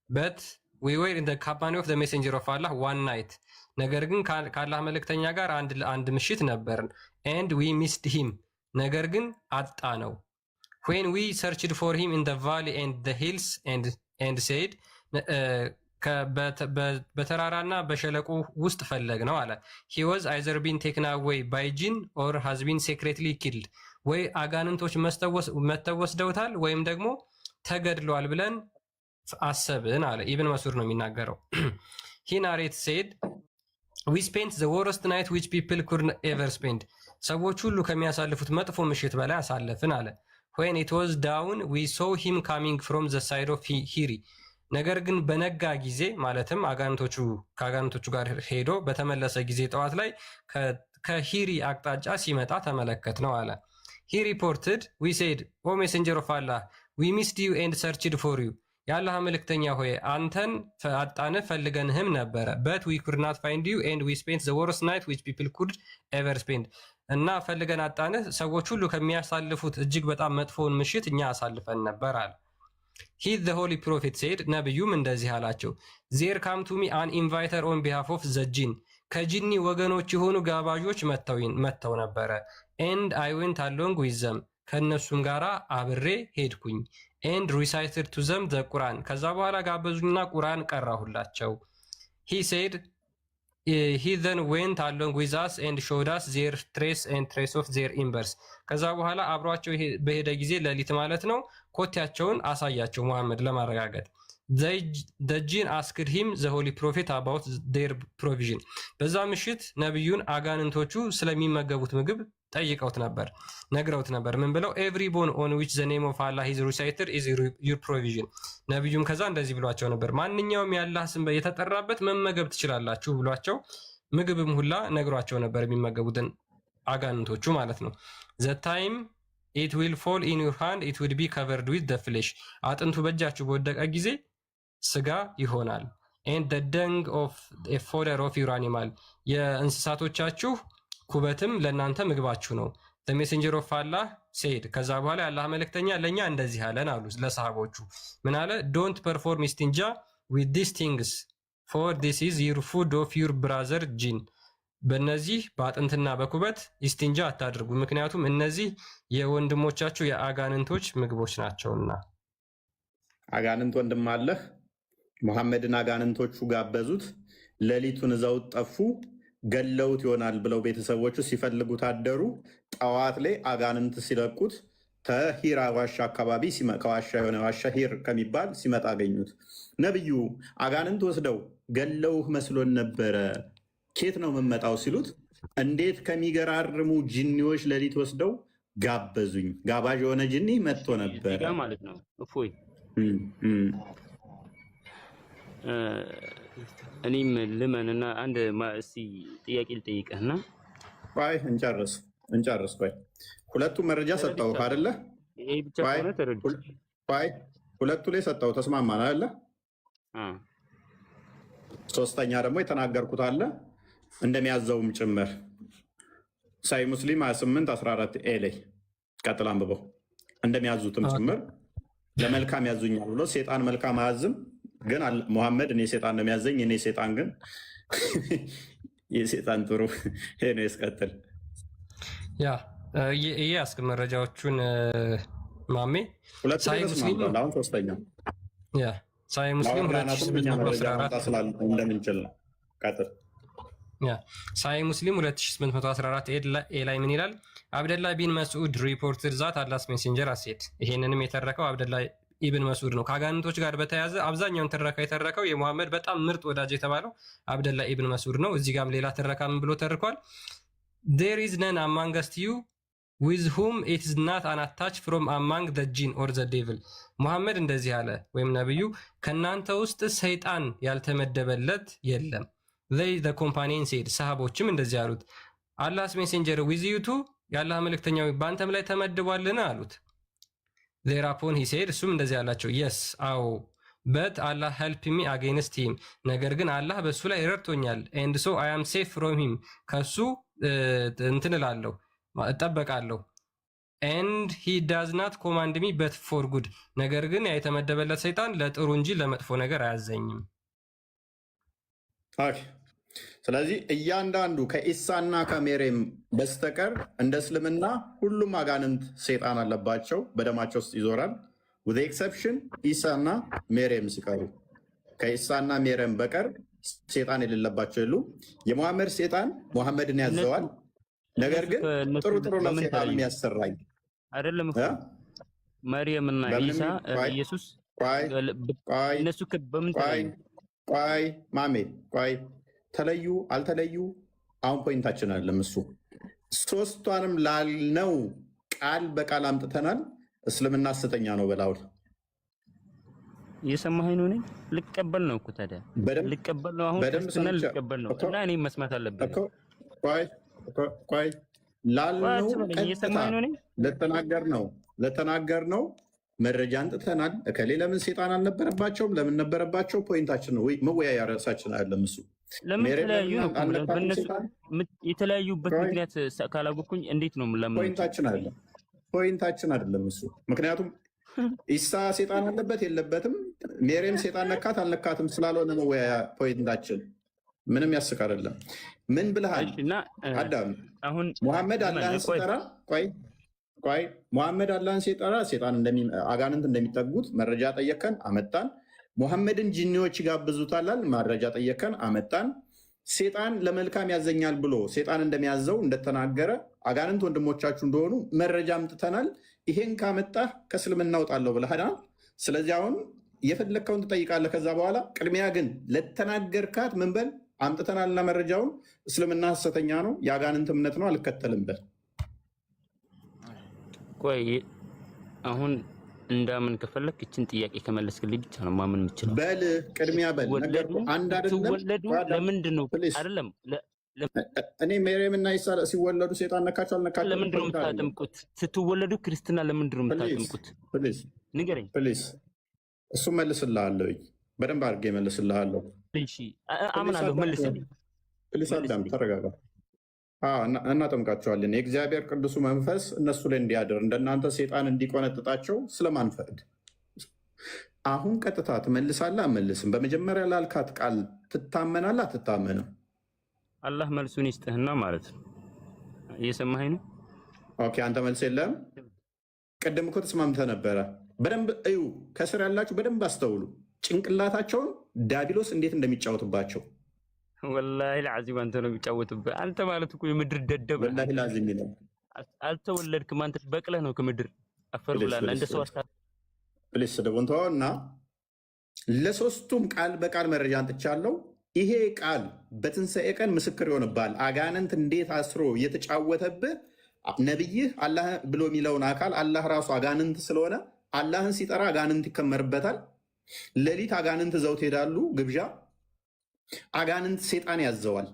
በት ዊ ዌር ኢን ዘ ካምፓኒ ኦፍ ዘ ሜሴንጀር ኦፍ አላህ ዋን ናይት፣ ነገር ግን ከአላህ መልእክተኛ ጋር አንድ ምሽት ነበርን። ኤንድ ዊ ሚስድ ሂም፣ ነገር ግን አጣ ነው። ዌን ዊ ሰርችድ ፎር ሂም ኢን ዘ ቫሊ ኤንድ ዘ ሂልስ ኤንድ ሴድ፣ በተራራና በሸለቆ ውስጥ ፈለግ ነው አለ። ሂ ዋዝ አይዘር ቢን ቴክን አዌይ ባይ ጂን ኦር ሃዝ ቢን ሴክሬትሊ ኪልድ፣ ወይ አጋንንቶች መተው ወስደውታል ወይም ደግሞ ተገድለዋል ብለን አሰብን አለ። ኢብን መስዑድ ነው የሚናገረው። ሂ ናሬት ሴድ ዊ ስፔንት ዘ ወረስት ናይት ዊች ፒፕል ኩድ ኤቨር ስፔንድ፣ ሰዎች ሁሉ ከሚያሳልፉት መጥፎ ምሽት በላይ አሳለፍን አለ። ዌን ኢት ዋዝ ዳውን ዊ ሶ ሂም ካሚንግ ፍሮም ዘ ሳይድ ኦፍ ሂሪ፣ ነገር ግን በነጋ ጊዜ ማለትም ከአጋንንቶቹ ጋር ሄዶ በተመለሰ ጊዜ ጠዋት ላይ ከሂሪ አቅጣጫ ሲመጣ ተመለከት ነው አለ። ሂ ሪፖርትድ ዊ ሴድ ኦ ሜሴንጀር ኦፍ አላህ ዊ ሚስድ ዩ ኤንድ ሰርችድ ፎር ዩ፣ የአላህ መልእክተኛ ሆይ አንተን አጣንህ ፈልገንህም ነበረ። በት ዊ ኩድ ናት ፋይንድ ዩ ኤንድ ዊ ስፔንት ዘ ወርስት ናይት ዊች ፒፕል ኩድ ኤቨር ስፔንድ፣ እና ፈልገን አጣንህ፣ ሰዎች ሁሉ ከሚያሳልፉት እጅግ በጣም መጥፎውን ምሽት እኛ አሳልፈን ነበር አለ። he the holy prophet said ነብዩም እንደዚህ አላቸው there come to me an inviter on behalf of the jinn ከጂኒ ወገኖች የሆኑ ጋባዦች መተው ነበረ and I went along with them ከነሱም ጋራ አብሬ ሄድኩኝ and recited to them the Quran ከዛ በኋላ ጋበዙኝና ቁርአን ቀራሁላቸው he said he then went along with us and showed us their trace of their embers ከዛ በኋላ አብሯቸው በሄደ ጊዜ ለሊት ማለት ነው ኮቴያቸውን አሳያቸው መሐመድ ለማረጋገጥ the jinn asked him the holy prophet about their provision በዛ ምሽት ነብዩን አጋንንቶቹ ስለሚመገቡት ምግብ ጠይቀውት ነበር ነግረውት ነበር ምን ብለው every bone on which the name of Allah is recited is your provision ነብዩም ከዛ እንደዚህ ብሏቸው ነበር ማንኛውም የአላህ ስም የተጠራበት መመገብ ትችላላችሁ ብሏቸው ምግብም ሁላ ነግሯቸው ነበር የሚመገቡትን አጋንንቶቹ ማለት ነው the time it will fall in your hand it would be covered with the flesh አጥንቱ በእጃችሁ በወደቀ ጊዜ ስጋ ይሆናል and the dung of a fodder of your animal የእንስሳቶቻችሁ ኩበትም ለናንተ ምግባችሁ ነው the messenger of Allah said ከዛ በኋላ የአላህ መልእክተኛ ለኛ እንደዚህ አለን አሉ ለሰሃቦቹ ምን አለ don't perform istinja with these things for this is your food of your brother jinn በእነዚህ በአጥንትና በኩበት ኢስቲንጃ አታድርጉ ምክንያቱም እነዚህ የወንድሞቻችሁ የአጋንንቶች ምግቦች ናቸውና አጋንንት ወንድም አለህ መሐመድን አጋንንቶቹ ጋበዙት ሌሊቱን እዛው ጠፉ ገለውት ይሆናል ብለው ቤተሰቦቹ ሲፈልጉት አደሩ ጠዋት ላይ አጋንንት ሲለቁት ተሂራ ዋሻ አካባቢ ከዋሻ የሆነ ዋሻ ሂር ከሚባል ሲመጣ አገኙት ነብዩ አጋንንት ወስደው ገለውህ መስሎን ነበረ ኬት ነው መመጣው ሲሉት እንዴት ከሚገራርሙ ጂኒዎች ሌሊት ወስደው ጋበዙኝ ጋባዥ የሆነ ጂኒ መጥቶ ነበር ማለት ነው እፎይ እኔም ልመንና አንድ እስቲ ጥያቄ ልጠይቅህና ቆይ እንጨርስ ቆይ ሁለቱ መረጃ ሰጣው አይደለ ይሄ ብቻ ሆነ ተረዱ ቆይ ሁለቱ ላይ ሰጣው ተስማማን አይደለ ሶስተኛ ደግሞ የተናገርኩት አለ እንደሚያዘውም ጭምር ሳይ ሙስሊም 28:14 ኤ ላይ ቀጥል አንብበው እንደሚያዙትም ጭምር ለመልካም ያዙኛል ብሎ ሰይጣን መልካም አያዝም ግን መሐመድ እኔ ሰይጣን እንደሚያዘኝ እኔ ሰይጣን ግን የሰይጣን ጥሩ ሄኖ ይስቀጥል ያ ያስከ መረጃዎቹን ማሜ ሳይ ሙስሊም አሁን ሶስተኛ ያ ሳይ ሙስሊም 2814 እንደምንችል ነው ቀጥል ያ ሳይ ሙስሊም 2814 ኤ ላይ ምን ይላል አብደላ ቢን መስዑድ ሪፖርትድ ዛት አላስ ሜሴንጀር አሴት ይሄንንም የተረከው አብደላ ኢብን መስዑድ ነው ከአጋንንቶች ጋር በተያያዘ አብዛኛውን ትረካ የተረከው የሙሐመድ በጣም ምርጥ ወዳጅ የተባለው አብደላ ኢብን መስዑድ ነው እዚህ ጋርም ሌላ ትረካ ምን ብሎ ተርኳል there is none amongst you with whom it is not an attach from among the jinn or the devil ሙሐመድ እንደዚህ አለ ወይም ነብዩ ከናንተ ውስጥ ሰይጣን ያልተመደበለት የለም they the companion said ሰሃቦችም እንደዚህ አሉት Allah's messenger with you too ያላህ መልእክተኛው ባንተም ላይ ተመድቧልና አሉት thereupon he said እሱም እንደዚህ አላቸው yes አዎ but Allah helped me against him ነገር ግን አላህ በሱ ላይ ረድቶኛል and so I am safe from him ከሱ እንትን እላለሁ እጠበቃለሁ and he does not command me but for good ነገር ግን የተመደበለት ሰይጣን ለጥሩ እንጂ ለመጥፎ ነገር አያዘኝም ኦኬ ስለዚህ እያንዳንዱ ከኢሳና ከሜሬም በስተቀር እንደ እስልምና ሁሉም አጋንንት ሰይጣን አለባቸው በደማቸው ውስጥ ይዞራል with exception ኢሳና ሜሬም ሲቀሩ ከኢሳና ሜሬም በቀር ሰይጣን የሌለባቸው የሉ የሙሐመድ ሰይጣን ሙሐመድን ያዘዋል ነገር ግን ጥሩ ለሰይጣን የሚያሰራኝ አይደለም መርየምና ኢሳ ኢየሱስ እነሱ በምን ቆይ ማሜ ቆይ ተለዩ አልተለዩ አሁን ፖይንታችን አይደለም እሱ ሶስቷንም ላልነው ቃል በቃል አምጥተናል እስልምና ሐሰተኛ ነው በላውል እየሰማኸኝ ነው ልቀበል ነው እኮ ታዲያ ልቀበል ነው አሁን ክርስትና ልቀበል ነው እና እኔ መስማት አለብኝ ቆይ ላልነው ለተናገር ነው መረጃ አንጥተናል እከሌ ለምን ሰይጣን አልነበረባቸውም ለምን ነበረባቸው ፖይንታችን ነው መወያያ ራሳችን አይደለም እሱ ለምን ተለያዩ ነው በእነሱ የተለያዩበት ምክንያት ካላወቅኩኝ እንዴት ነው ለምን ፖይንታችን አይደለም እሱ ምክንያቱም ኢሳ ሴጣን አለበት የለበትም፣ ሜሪየም ሴጣን ነካት አልነካትም ስላልሆነ መወያያ ፖይንታችን ምንም ያስቅ አይደለም። ምን ብለሃል አዳም? አሁን ሙሐመድ አላህን ሲጠራ ቆይ ሙሐመድ አላህን ሲጠራ ሴጣን አጋንንት እንደሚጠጉት መረጃ ጠየከን፣ አመጣን። ሙሐመድን ጂኒዎች ይጋብዙታል መረጃ ጠየከን፣ አመጣን። ሴጣን ለመልካም ያዘኛል ብሎ ሴጣን እንደሚያዘው እንደተናገረ አጋንንት ወንድሞቻችሁ እንደሆኑ መረጃ አምጥተናል። ይሄን ካመጣህ ከእስልምና እወጣለሁ ብለሃል። ስለዚህ አሁን የፈለግከውን ትጠይቃለህ። ከዛ በኋላ ቅድሚያ ግን ለተናገርካት ምን በል አምጥተናልና መረጃውን እስልምና ሐሰተኛ ነው የአጋንንት እምነት ነው አልከተልም በል። ቆይ አሁን እንዳምን ከፈለክ እችን ጥያቄ ከመለስክልኝ ብቻ ነው ማምን የምችለው። በል ቅድሚያ በል ነገር አንድ አይደለም። ሲወለዱ ለምንድን ነው አይደለም? እኔ ሜሪየም እና ኢሳ ሲወለዱ ሴጣን ነካቸው አልነካቸው ለምንድን ነው የምታጠምቁት? ስትወለዱ ክርስትና ለምንድን ነው የምታጠምቁት? ንገረኝ ፕሊዝ። እሱ መልስልሃለሁ፣ በደንብ አድርጌ መልስልሃለሁ። እሺ አምናለሁ፣ መልስልኝ ፕሊዝ። አዳም ተረጋጋ። እናጠምቃቸዋለን። የእግዚአብሔር ቅዱሱ መንፈስ እነሱ ላይ እንዲያድር እንደናንተ ሴጣን እንዲቆነጥጣቸው ስለማንፈቅድ አሁን ቀጥታ ትመልሳለህ አመልስም? በመጀመሪያ ላልካት ቃል ትታመናለህ አትታመንም? አላህ መልሱን ይስጥህና ማለት ነው። እየሰማኸኝ ነው? ኦኬ፣ አንተ መልስ የለም። ቅድም እኮ ተስማምተህ ነበረ። በደንብ እዩ፣ ከስር ያላችሁ በደንብ አስተውሉ። ጭንቅላታቸውን ዳቢሎስ እንዴት እንደሚጫወትባቸው ወላሂ ለዓዚም አንተ ነው የሚጫወትብህ። አንተ ማለት እኮ የምድር ደደብ ወላሂ ላዚም ይላል። አልተወለድክም አንተ በቅለህ ነው ከምድር አፈር ብላና እንደ ሰው ፕሊስ ስደቡን ተወውና ለሶስቱም ቃል በቃል መረጃ አንጥቻለሁ። ይሄ ቃል በትንሣኤ ቀን ምስክር ይሆንብሃል። አጋንንት እንዴት አስሮ እየተጫወተብህ ነብይህ አላህ ብሎ የሚለውን አካል አላህ ራሱ አጋንንት ስለሆነ አላህን ሲጠራ አጋንንት ይከመርበታል። ሌሊት አጋንንት ዘውት ሄዳሉ ግብዣ አጋንንት ሴጣን ያዘዋል።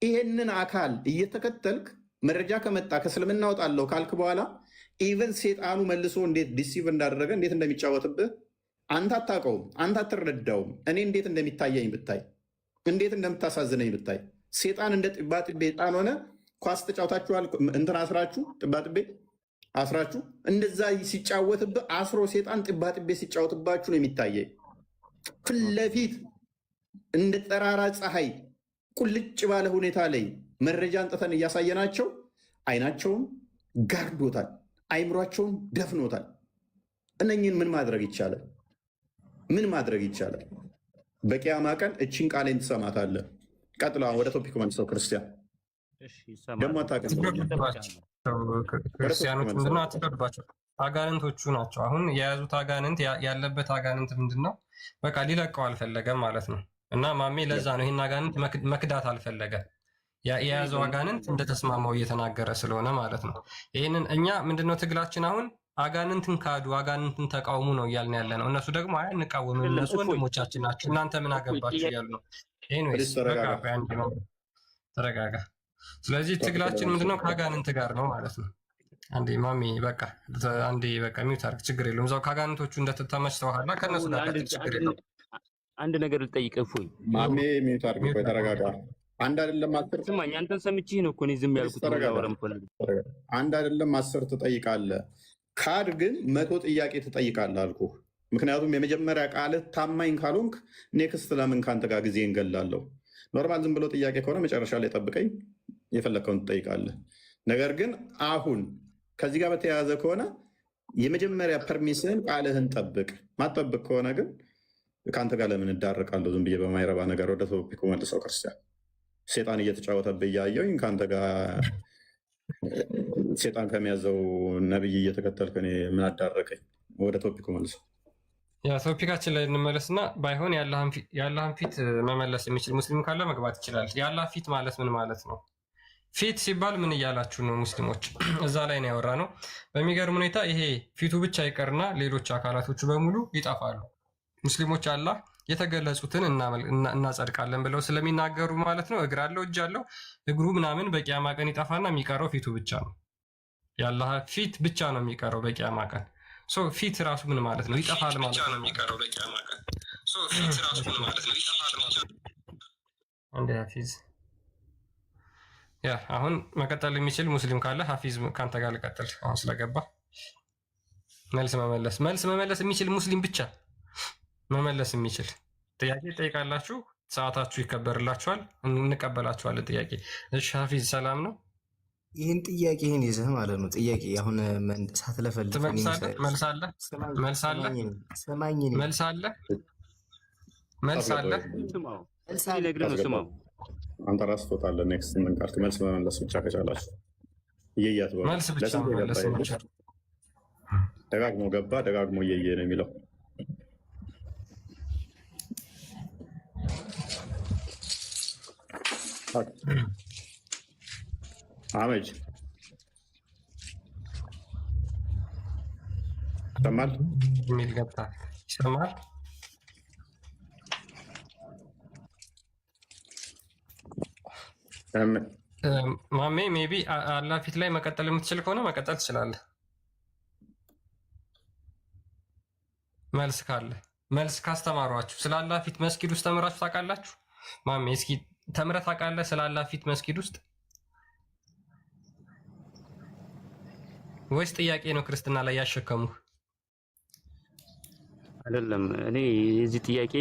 ይሄንን አካል እየተከተልክ መረጃ ከመጣ ከእስልምና እወጣለሁ ካልክ በኋላ ኢቨን ሴጣኑ መልሶ እንዴት ዲሲቭ እንዳደረገ እንዴት እንደሚጫወትብህ አንተ አታውቀውም፣ አንተ አትረዳውም። እኔ እንዴት እንደሚታየኝ ብታይ፣ እንዴት እንደምታሳዝነኝ ብታይ። ሴጣን እንደ ጥባጥቤ ጣን ሆነ ኳስ ተጫውታችኋል፣ እንትን አስራችሁ ጥባጥቤ አስራችሁ እንደዛ ሲጫወትብህ አስሮ ሴጣን ጥባጥቤ ሲጫወትባችሁ ነው የሚታየኝ ፊት ለፊት እንደ ጠራራ ፀሐይ ቁልጭ ባለ ሁኔታ ላይ መረጃ አንጥተን እያሳየናቸው አይናቸውን ጋርዶታል፣ አይምሯቸውን ደፍኖታል። እነኝን ምን ማድረግ ይቻላል? ምን ማድረግ ይቻላል? በቂያማ ቀን እችን ቃሌን ትሰማታለህ። ቀጥሎ ወደ ቶፒክ መልሰው። ክርስቲያን ደግሞ ክርስቲያኖች ምንድነው አትፈርዱባቸው። አጋንንቶቹ ናቸው። አሁን የያዙት አጋንንት ያለበት አጋንንት ምንድነው? በቃ ሊለቀው አልፈለገም ማለት ነው። እና ማሜ ለዛ ነው ይህን አጋንንት መክዳት አልፈለገ። የያዘው አጋንንት እንደተስማማው እየተናገረ ስለሆነ ማለት ነው። ይህንን እኛ ምንድነው ትግላችን አሁን አጋንንትን ካዱ፣ አጋንንትን ተቃውሙ ነው እያልን ያለ ነው። እነሱ ደግሞ አይ እንቃወም፣ እነሱ ወንድሞቻችን ናቸው፣ እናንተ ምን አገባችሁ እያሉ ነው። ተረጋጋ። ስለዚህ ትግላችን ምንድነው ከአጋንንት ጋር ነው ማለት ነው። አንዴ ማሜ በቃ ሚውት አድርግ፣ ችግር የለውም። እዛው ከአጋንንቶቹ እንደተመችተዋልና ከእነሱ ጋር ችግር የለውም። አንድ ነገር ልጠይቅህ እፎይ። ማሜ ሚውት አድርግ፣ ተረጋጋ። አንድ አይደለም አስር ስማኝ፣ አንተን ሰምቼህ ነው እኮ እኔ ዝም ያልኩት። አንድ አይደለም 10 ትጠይቃለህ። ካድ ግን 100 ጥያቄ ትጠይቃለህ አልኩህ። ምክንያቱም የመጀመሪያ ቃልህ ታማኝ ካልሆንክ ኔክስት ለምን ከአንተ ጋር ጊዜ እንገላለሁ። ኖርማል ዝም ብሎ ጥያቄ ከሆነ መጨረሻ ላይ ጠብቀኝ፣ የፈለግከውን ትጠይቃለህ። ነገር ግን አሁን ከዚህ ጋር በተያያዘ ከሆነ የመጀመሪያ ፐርሚስህን ቃልህን ጠብቅ። ማጠብቅ ከሆነ ግን ከአንተ ጋር ለምን እዳረቃለሁ ዝም ብዬ በማይረባ ነገር። ወደ ቶፒኩ መልሰው። ክርስቲያን ሴጣን እየተጫወተብህ እያየሁኝ ከአንተ ጋር ሴጣን ከሚያዘው ነብይ እየተከተልክ እኔ ምን አዳረቀኝ? ወደ ቶፒኩ መልሰው። ቶፒካችን ላይ እንመለስና ባይሆን የአላህን ፊት መመለስ የሚችል ሙስሊም ካለ መግባት ይችላል። የአላህ ፊት ማለት ምን ማለት ነው? ፊት ሲባል ምን እያላችሁ ነው ሙስሊሞች? እዛ ላይ ነው ያወራ ነው። በሚገርም ሁኔታ ይሄ ፊቱ ብቻ ይቀርና ሌሎች አካላቶቹ በሙሉ ይጠፋሉ። ሙስሊሞች አላህ የተገለጹትን እናጸድቃለን ብለው ስለሚናገሩ ማለት ነው። እግር አለው፣ እጅ አለው። እግሩ ምናምን በቂያማ ቀን ይጠፋና የሚቀረው ፊቱ ብቻ ነው። የአላህ ፊት ብቻ ነው የሚቀረው በቂያማ ቀን። ፊት ራሱ ምን ማለት ነው? ይጠፋል ማለት ነው። የሚቀረው በቂያማ ቀን ፊት ራሱ ምን ማለት ነው? ይጠፋል ማለት ነው። እንደ ሀፊዝ አሁን መቀጠል የሚችል ሙስሊም ካለ ሀፊዝ ከአንተ ጋር ልቀጥል አሁን ስለገባ መልስ መመለስ የሚችል ሙስሊም ብቻ መመለስ የሚችል ጥያቄ ጠይቃላችሁ። ሰዓታችሁ ይከበርላችኋል፣ እንቀበላችኋለን። ጥያቄ እሺ፣ ሀፊዝ ሰላም ነው? ይህን ጥያቄህን ይዘህ ማለት ነው። ጥያቄ አሁን ሳትለፈልፍ ትመልሳለህ? መልሳለህ? መልሳለህ? መልሳለህ? መልሳለህ? አንተ ራስህ ትወጣለህ። ኔክስት ምን ቀርቶ መልስ መመለስ ብቻ ከቻላችሁ እየያት መልስ ብቻ መመለስ ነው። ደጋግሞ ገባ ደጋግሞ እየየ ነው የሚለው። አመጅ ይሰማል የሚል ገብታ ይሰማል። ማሜ ሜቢ አላህ ፊት ላይ መቀጠል የምትችል ከሆነ መቀጠል ትችላለህ። መልስ ካለ መልስ ካስተማሯችሁ ስለ አላህ ፊት መስጊድ ውስጥ ተምራችሁ ታውቃላችሁ? ማሜ እስኪ ተምረህ ታውቃለህ ስለ አላህ ፊት መስጊድ ውስጥ? ወይስ ጥያቄ ነው ክርስትና ላይ ያሸከሙህ? አይደለም። እኔ የዚህ ጥያቄ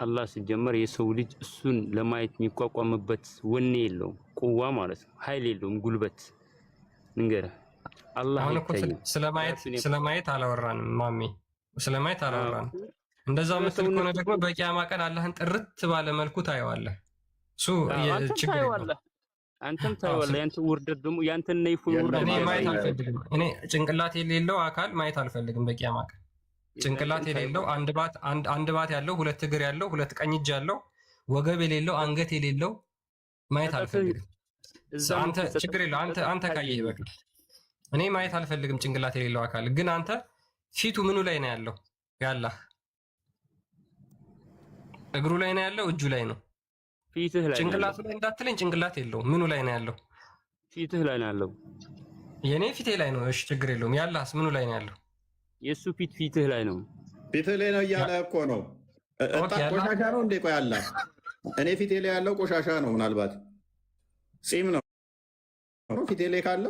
አላህ ሲጀመር የሰው ልጅ እሱን ለማየት የሚቋቋምበት ወኔ የለውም፣ ቁዋ ማለት ነው፣ ኃይል የለውም፣ ጉልበት ንገረህ። አላህ አይታይም። ስለማየት አላወራንም ማሜ፣ ስለማየት አላወራንም። እንደዛ ምትል ከሆነ ደግሞ በቂያማ ቀን አላህን ጥርት ባለ መልኩ ታየዋለህ። እሱ ችግር የለውም። አንተም ታየዋለህ። ያንተ ውርደት ደግሞ ያንተን ነይፉን ውርደት እኔ ማየት አልፈልግም። እኔ ጭንቅላት የሌለው አካል ማየት አልፈልግም በቂያማ ቀን። ጭንቅላት የሌለው አንድ ባት ያለው ሁለት እግር ያለው ሁለት ቀኝ እጅ ያለው ወገብ የሌለው አንገት የሌለው ማየት አልፈልግም። አንተ ችግር የለው አንተ ካየህ ይበቃል። እኔ ማየት አልፈልግም ጭንቅላት የሌለው አካል። ግን አንተ ፊቱ ምኑ ላይ ነው ያለው? ያላህ እግሩ ላይ ነው ያለው? እጁ ላይ ነው? ፊትህ ላይ ጭንቅላቱ ላይ እንዳትለኝ፣ ጭንቅላት የለውም። ምኑ ላይ ነው ያለው? ፊትህ ላይ ነው ያለው። የኔ ፊቴ ላይ ነው። እሺ ችግር የለውም። ያላህስ ምኑ ላይ ነው ያለው? የሱ ፊት ፊትህ ላይ ነው። ፊትህ ላይ ነው እያለ እኮ ነው። ቆሻሻ ነው እንዴ? ቆይ አላህ እኔ ፊቴ ላይ ያለው ቆሻሻ ነው። ምናልባት ጺም ነው ፊቴ ላይ ካለ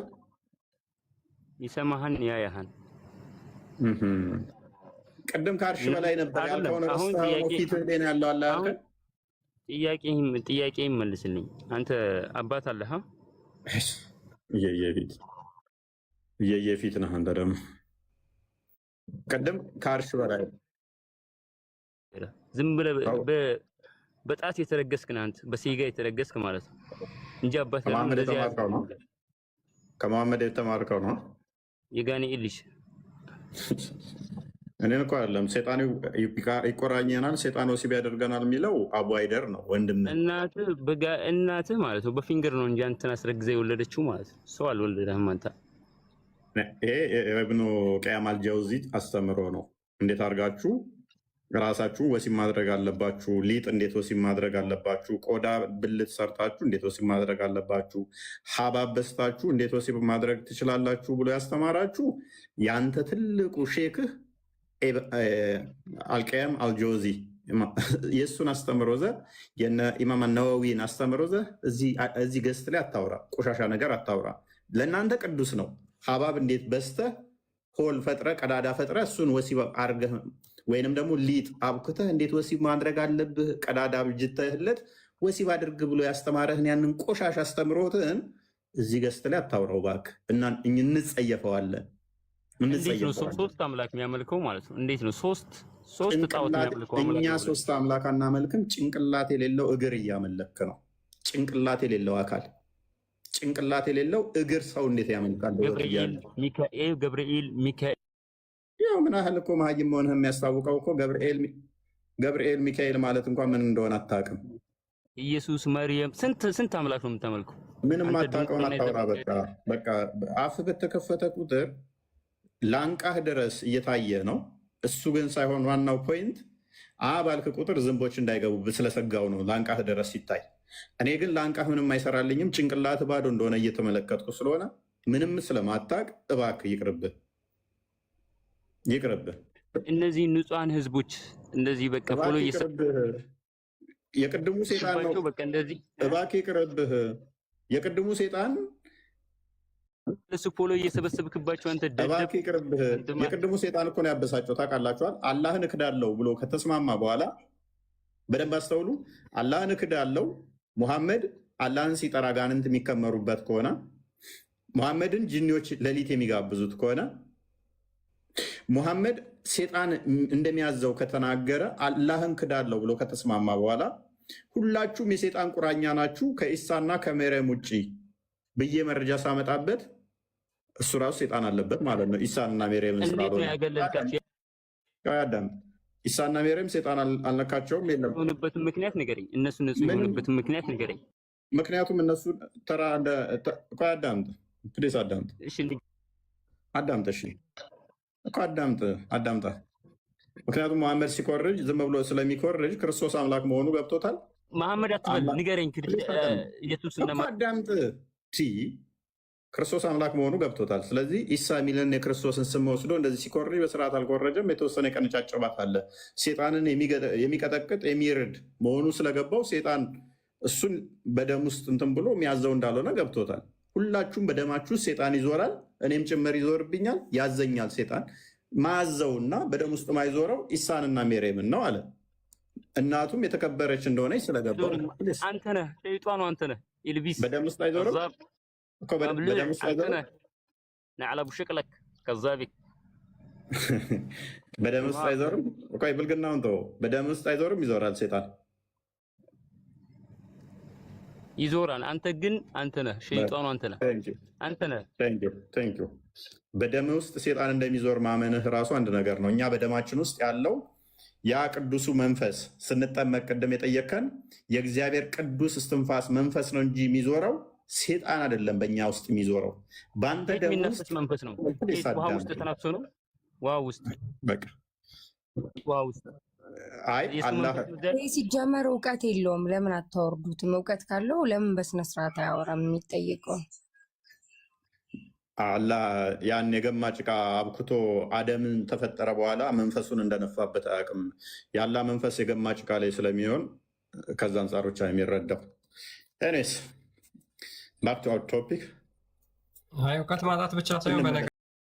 ይሰማህን ያያህን። ቅድም ከአርሽ በላይ ነበር ያልከው ነው። ፊትህ ላይ ነው ያለው አለ ያልከው። ጥያቄ መልስልኝ። አንተ አባት አለህ? የፊት ነህ አንተ ደግሞ። ቅድም ከአርሽ በላይ ዝም ብለህ በጣት የተረገስክ ነህ አንተ፣ በሴጋ የተረገስክ ማለት ነው እንጂ አባት ከመሐመድ የተማርከው ነው። የጋኔል ልጅ እኔን እኮ አይደለም ሰይጣን ይቆራኘናል፣ ሰይጣን ወሲብ ያደርገናል የሚለው አቡ አይደር ነው ወንድም። እናትህ ማለት ነው በፊንገር ነው እንጂ አንተን አስረግዛ የወለደችው ማለት ነው። ሰው አልወለደህም አንተ። ይሄ የኢብኑ ቀያም አልጀውዚ አስተምሮ ነው። እንዴት አድርጋችሁ ራሳችሁ ወሲብ ማድረግ አለባችሁ፣ ሊጥ እንዴት ወሲብ ማድረግ አለባችሁ፣ ቆዳ ብልት ሰርታችሁ እንዴት ወሲብ ማድረግ አለባችሁ፣ ሀባብ በስታችሁ እንዴት ወሲብ ማድረግ ትችላላችሁ ብሎ ያስተማራችሁ ያንተ ትልቁ ሼክህ አልቀያም አልጀውዚ የእሱን አስተምሮ ዘ የነ ኢማም ነወዊን አስተምሮ ዘ እዚህ ገስት ላይ አታውራ፣ ቆሻሻ ነገር አታውራ። ለእናንተ ቅዱስ ነው። ሀባብ እንዴት በስተህ ሆል ፈጥረ ቀዳዳ ፈጥረ እሱን ወሲብ አርገህ ወይንም ደግሞ ሊጥ አብክተህ እንዴት ወሲብ ማድረግ አለብህ ቀዳዳ ብጅተህለት ወሲብ አድርግ ብሎ ያስተማረህን ያንን ቆሻሻ አስተምሮትህን እዚህ ገስት ላይ አታውራው እባክህ። እና እንጸየፈዋለን። እንዴት ነው ሶስት አምላክ የሚያመልከው ማለት ነው? እንዴት ነው ሶስት ጣዖት የሚያመልከው? እኛ ሶስት አምላክ አናመልክም። ጭንቅላት የሌለው እግር እያመለክ ነው። ጭንቅላት የሌለው አካል፣ ጭንቅላት የሌለው እግር ሰው እንዴት ያመልካል? ገብርኤል ሚካኤል። ያው ምን ያህል እኮ መሀይም መሆንህ የሚያስታውቀው እኮ ገብርኤል ሚካኤል ማለት እንኳን ምን እንደሆነ አታውቅም። ኢየሱስ መርየም፣ ስንት አምላክ ነው የምታመልከው? ምንም አታውቀውን አታውራ። በቃ አፍ በተከፈተ ቁጥር ላንቃህ ድረስ እየታየ ነው። እሱ ግን ሳይሆን ዋናው ፖይንት ባልክ ቁጥር ዝንቦች እንዳይገቡ ስለሰጋው ነው ላንቃህ ድረስ ሲታይ። እኔ ግን ላንቃህ ምንም አይሰራልኝም፣ ጭንቅላት ባዶ እንደሆነ እየተመለከትኩ ስለሆነ ምንም ስለማታቅ እባክህ ይቅርብህ። እነዚህ ንጹሐን ህዝቦች እንደዚህ በቃ ፎሎ የቅድሙ ሴጣን ነው። እባክህ ይቅርብህ። የቅድሙ ሴጣን እሱ ፎሎ እየሰበሰብክባቸው አንተ እባክህ ይቅርብህ። የቅድሙ ሴጣን እኮ ነው ያበሳጨው ታውቃላችኋል። አላህን እክዳለሁ ብሎ ከተስማማ በኋላ በደንብ አስተውሉ። አላህን እክዳለሁ ሙሐመድ አላህን ሲጠራ ጋንንት የሚከመሩበት ከሆነ ሙሐመድን ጂኒዎች ሌሊት የሚጋብዙት ከሆነ ሙሐመድ ሴጣን እንደሚያዘው ከተናገረ አላህን ክዳለሁ ብሎ ከተስማማ በኋላ ሁላችሁም የሴጣን ቁራኛ ናችሁ ከኢሳና ከመርየም ውጭ ብዬ መረጃ ሳመጣበት እሱ ራሱ ሴጣን አለበት ማለት ነው። ኢሳና መርየምን ስላልሆነ ኢሳና መርየም ሴጣን አልነካቸውም። የለም የሆነበትን ምክንያት ንገረኝ። እነሱ የሆነበትን ምክንያት ንገረኝ። ምክንያቱም እነሱ ተራ አዳምጥ ፕሌስ አዳምጥ አዳምጥ እሺ እኮ አዳምጣ። ምክንያቱም መሐመድ ሲኮርጅ ዝም ብሎ ስለሚኮርጅ ክርስቶስ አምላክ መሆኑ ገብቶታል። መሐመድ አትበል ንገረኝ። ኢየሱስ አዳምጥ ክርስቶስ አምላክ መሆኑ ገብቶታል። ስለዚህ ኢሳ የሚልን የክርስቶስን ስም ወስዶ እንደዚህ ሲኮርጅ በስርዓት አልኮረጀም። የተወሰነ የቀንጫጨባት አለ። ሴጣንን የሚቀጠቅጥ የሚርድ መሆኑ ስለገባው ሴጣን እሱን በደም ውስጥ እንትን ብሎ የሚያዘው እንዳልሆነ ገብቶታል። ሁላችሁም በደማችሁ ሴጣን ይዞራል፣ እኔም ጭምር ይዞርብኛል፣ ያዘኛል። ሴጣን ማዘውና በደም ውስጥ ማይዞረው ኢሳንና መርየምን ነው አለ። እናቱም የተከበረች እንደሆነች ስለገባው አንተ ነህ ሸይጣኑ፣ አንተ ነህ ኢልቢስ። በደም ውስጥ አይዞርም እኮ በደም ውስጥ አይዞርም። ነዓላ ቡሽቅለክ ከዛቢ በደም ውስጥ አይዞርም እኮ ብልግናውን ተው። በደም ውስጥ አይዞርም፣ ይዞራል ሴጣን ይዞራል። አንተ ግን አንተ ነህ ሸይጣኑ፣ አንተ ነህ። በደም ውስጥ ሴጣን እንደሚዞር ማመንህ ራሱ አንድ ነገር ነው። እኛ በደማችን ውስጥ ያለው ያ ቅዱሱ መንፈስ ስንጠመቅ ቅድም የጠየከን የእግዚአብሔር ቅዱስ እስትንፋስ መንፈስ ነው እንጂ የሚዞረው ሴጣን አይደለም። በእኛ ውስጥ የሚዞረው በአንተ ደም ውስጥ መንፈስ ነው። ውሃ ውስጥ ተናፍሶ ነው። ውሃ ውስጥ በቃ ውሃ ውስጥ ሲጀመር እውቀት የለውም። ለምን አታወርዱትም? እውቀት ካለው ለምን በስነስርዓት አያወራም? የሚጠየቀው አላህ ያን የገማ ጭቃ አብክቶ አደምን ተፈጠረ በኋላ መንፈሱን እንደነፋበት አያውቅም። ያላ መንፈስ የገማ ጭቃ ላይ ስለሚሆን ከዛ አንጻር ብቻ የሚረዳው። ኤኒዌይስ ባክ ቱ አወር ቶፒክ። እውቀት ማጣት ብቻ ሳይሆን